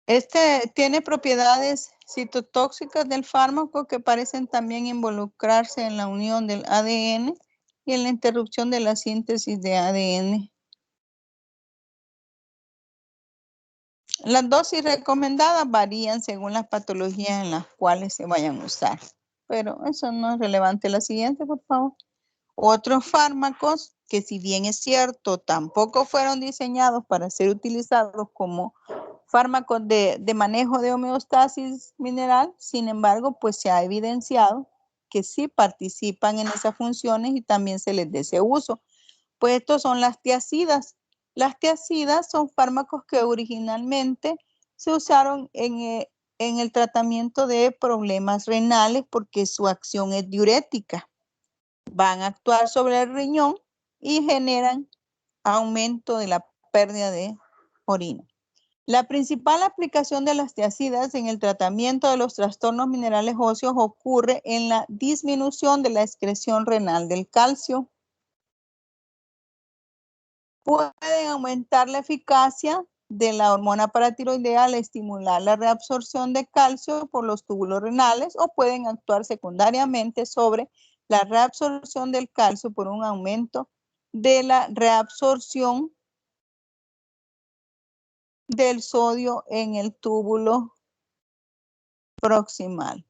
A: Este tiene propiedades citotóxicas del fármaco que parecen también involucrarse en la unión del ADN y en la interrupción de la síntesis de ADN. Las dosis recomendadas varían según las patologías en las cuales se vayan a usar, pero eso no es relevante. La siguiente, por favor. Otros fármacos que, si bien es cierto, tampoco fueron diseñados para ser utilizados como fármacos de manejo de homeostasis mineral, sin embargo, pues se ha evidenciado que sí participan en esas funciones y también se les dé ese uso. Pues estos son las tiazidas. Las tiazidas son fármacos que originalmente se usaron en el tratamiento de problemas renales porque su acción es diurética. Van a actuar sobre el riñón y generan aumento de la pérdida de orina. La principal aplicación de las tiazidas en el tratamiento de los trastornos minerales óseos ocurre en la disminución de la excreción renal del calcio. Pueden aumentar la eficacia de la hormona paratiroidea al estimular la reabsorción de calcio por los túbulos renales o pueden actuar secundariamente sobre la reabsorción del calcio por un aumento de la reabsorción del sodio en el túbulo proximal.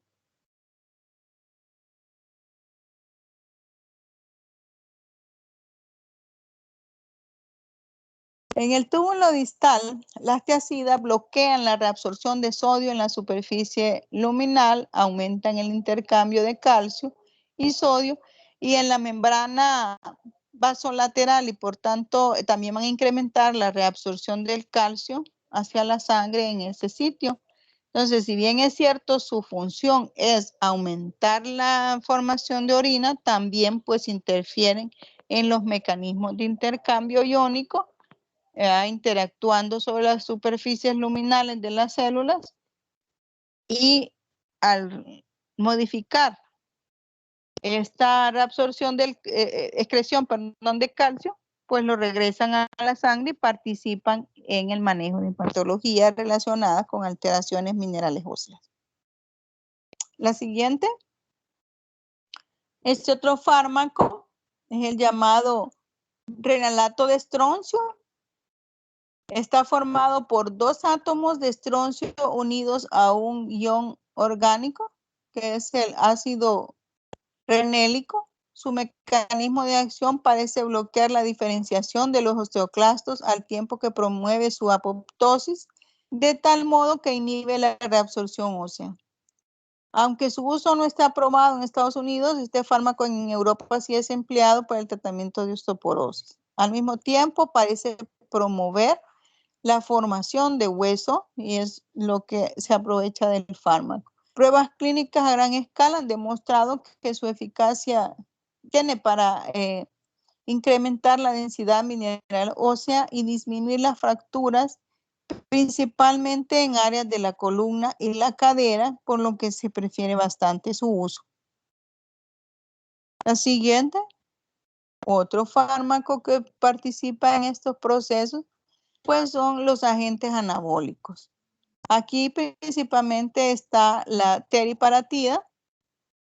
A: En el túbulo distal, las tiazidas bloquean la reabsorción de sodio en la superficie luminal, aumentan el intercambio de calcio y sodio y en la membrana vasolateral y por tanto también van a incrementar la reabsorción del calcio hacia la sangre en ese sitio. Entonces, si bien es cierto, su función es aumentar la formación de orina, también pues interfieren en los mecanismos de intercambio iónico, interactuando sobre las superficies luminales de las células Y al modificar esta reabsorción del excreción, perdón, de calcio, pues lo regresan a la sangre y participan en el manejo de patologías relacionadas con alteraciones minerales óseas. La siguiente. Este otro fármaco es el llamado renalato de estroncio. Está formado por 2 átomos de estroncio unidos a un ion orgánico, que es el ácido renélico. Su mecanismo de acción parece bloquear la diferenciación de los osteoclastos al tiempo que promueve su apoptosis, de tal modo que inhibe la reabsorción ósea. Aunque su uso no está aprobado en Estados Unidos, este fármaco en Europa sí es empleado para el tratamiento de osteoporosis. Al mismo tiempo, parece promover la formación de hueso y es lo que se aprovecha del fármaco. Pruebas clínicas a gran escala han demostrado que su eficacia tiene para incrementar la densidad mineral ósea y disminuir las fracturas, principalmente en áreas de la columna y la cadera, por lo que se prefiere bastante su uso. La siguiente, otro fármaco que participa en estos procesos, pues son los agentes anabólicos. Aquí principalmente está la teriparatida,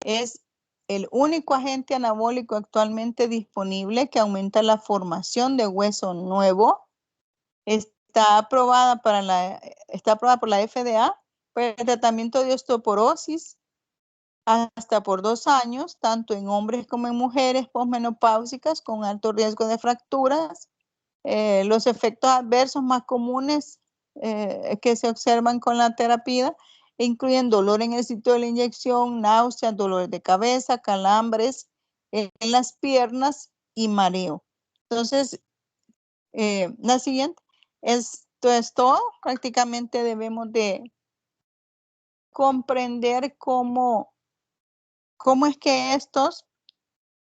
A: es el único agente anabólico actualmente disponible que aumenta la formación de hueso nuevo. Está aprobada por la FDA para el tratamiento de osteoporosis hasta por 2 años, tanto en hombres como en mujeres posmenopáusicas con alto riesgo de fracturas. Los efectos adversos más comunes que se observan con la terapia incluyen dolor en el sitio de la inyección, náuseas, dolores de cabeza, calambres en las piernas y mareo. Entonces, la siguiente, esto es todo. Prácticamente debemos de comprender cómo es que estos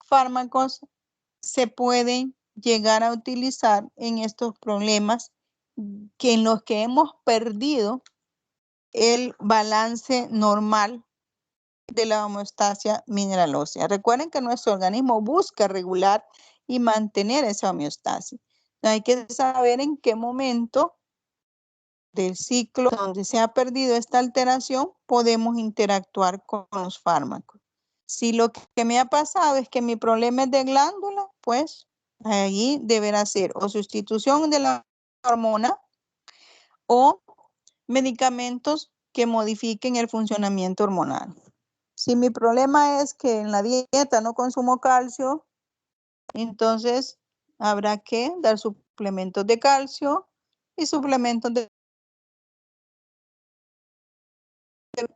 A: fármacos se pueden llegar a utilizar en estos problemas en los que hemos perdido el balance normal de la homeostasia mineral ósea. Recuerden que nuestro organismo busca regular y mantener esa homeostasis. Hay que saber en qué momento del ciclo donde se ha perdido esta alteración podemos interactuar con los fármacos. Si lo que me ha pasado es que mi problema es de glándula, pues allí deberá ser o sustitución de la hormona o medicamentos que modifiquen el funcionamiento hormonal. Si mi problema es que en la dieta no consumo calcio, entonces habrá que dar suplementos de calcio y suplementos de... El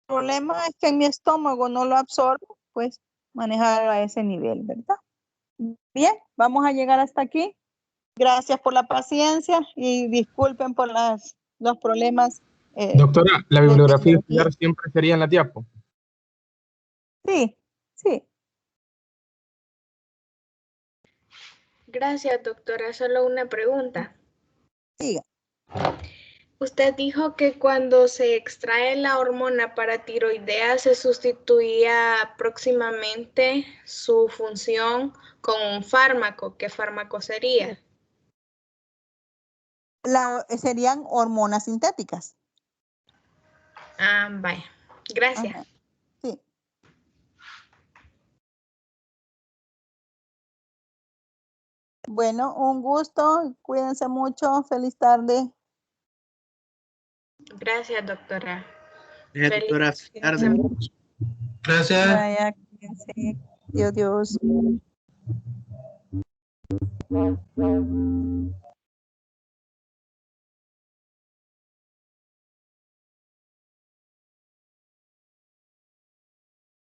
A: problema es que en mi estómago no lo absorbo, pues manejar a ese nivel, ¿verdad? Bien, vamos a llegar hasta aquí. Gracias por la paciencia y disculpen por los problemas.
D: Doctora, la bibliografía escolar siempre sería en la diapo.
A: Sí, sí.
C: Gracias, doctora. Solo una pregunta.
A: Siga.
C: Usted dijo que cuando se extrae la hormona paratiroidea se sustituía próximamente su función con un fármaco. ¿Qué fármaco sería?
A: Serían hormonas sintéticas.
C: Ah, vaya. Gracias.
A: Ajá, sí. Bueno, un gusto. Cuídense mucho. Feliz tarde.
C: Gracias, doctora.
B: Gracias, doctora. Tarde.
E: Gracias.
A: Vaya, cuídense. Dios.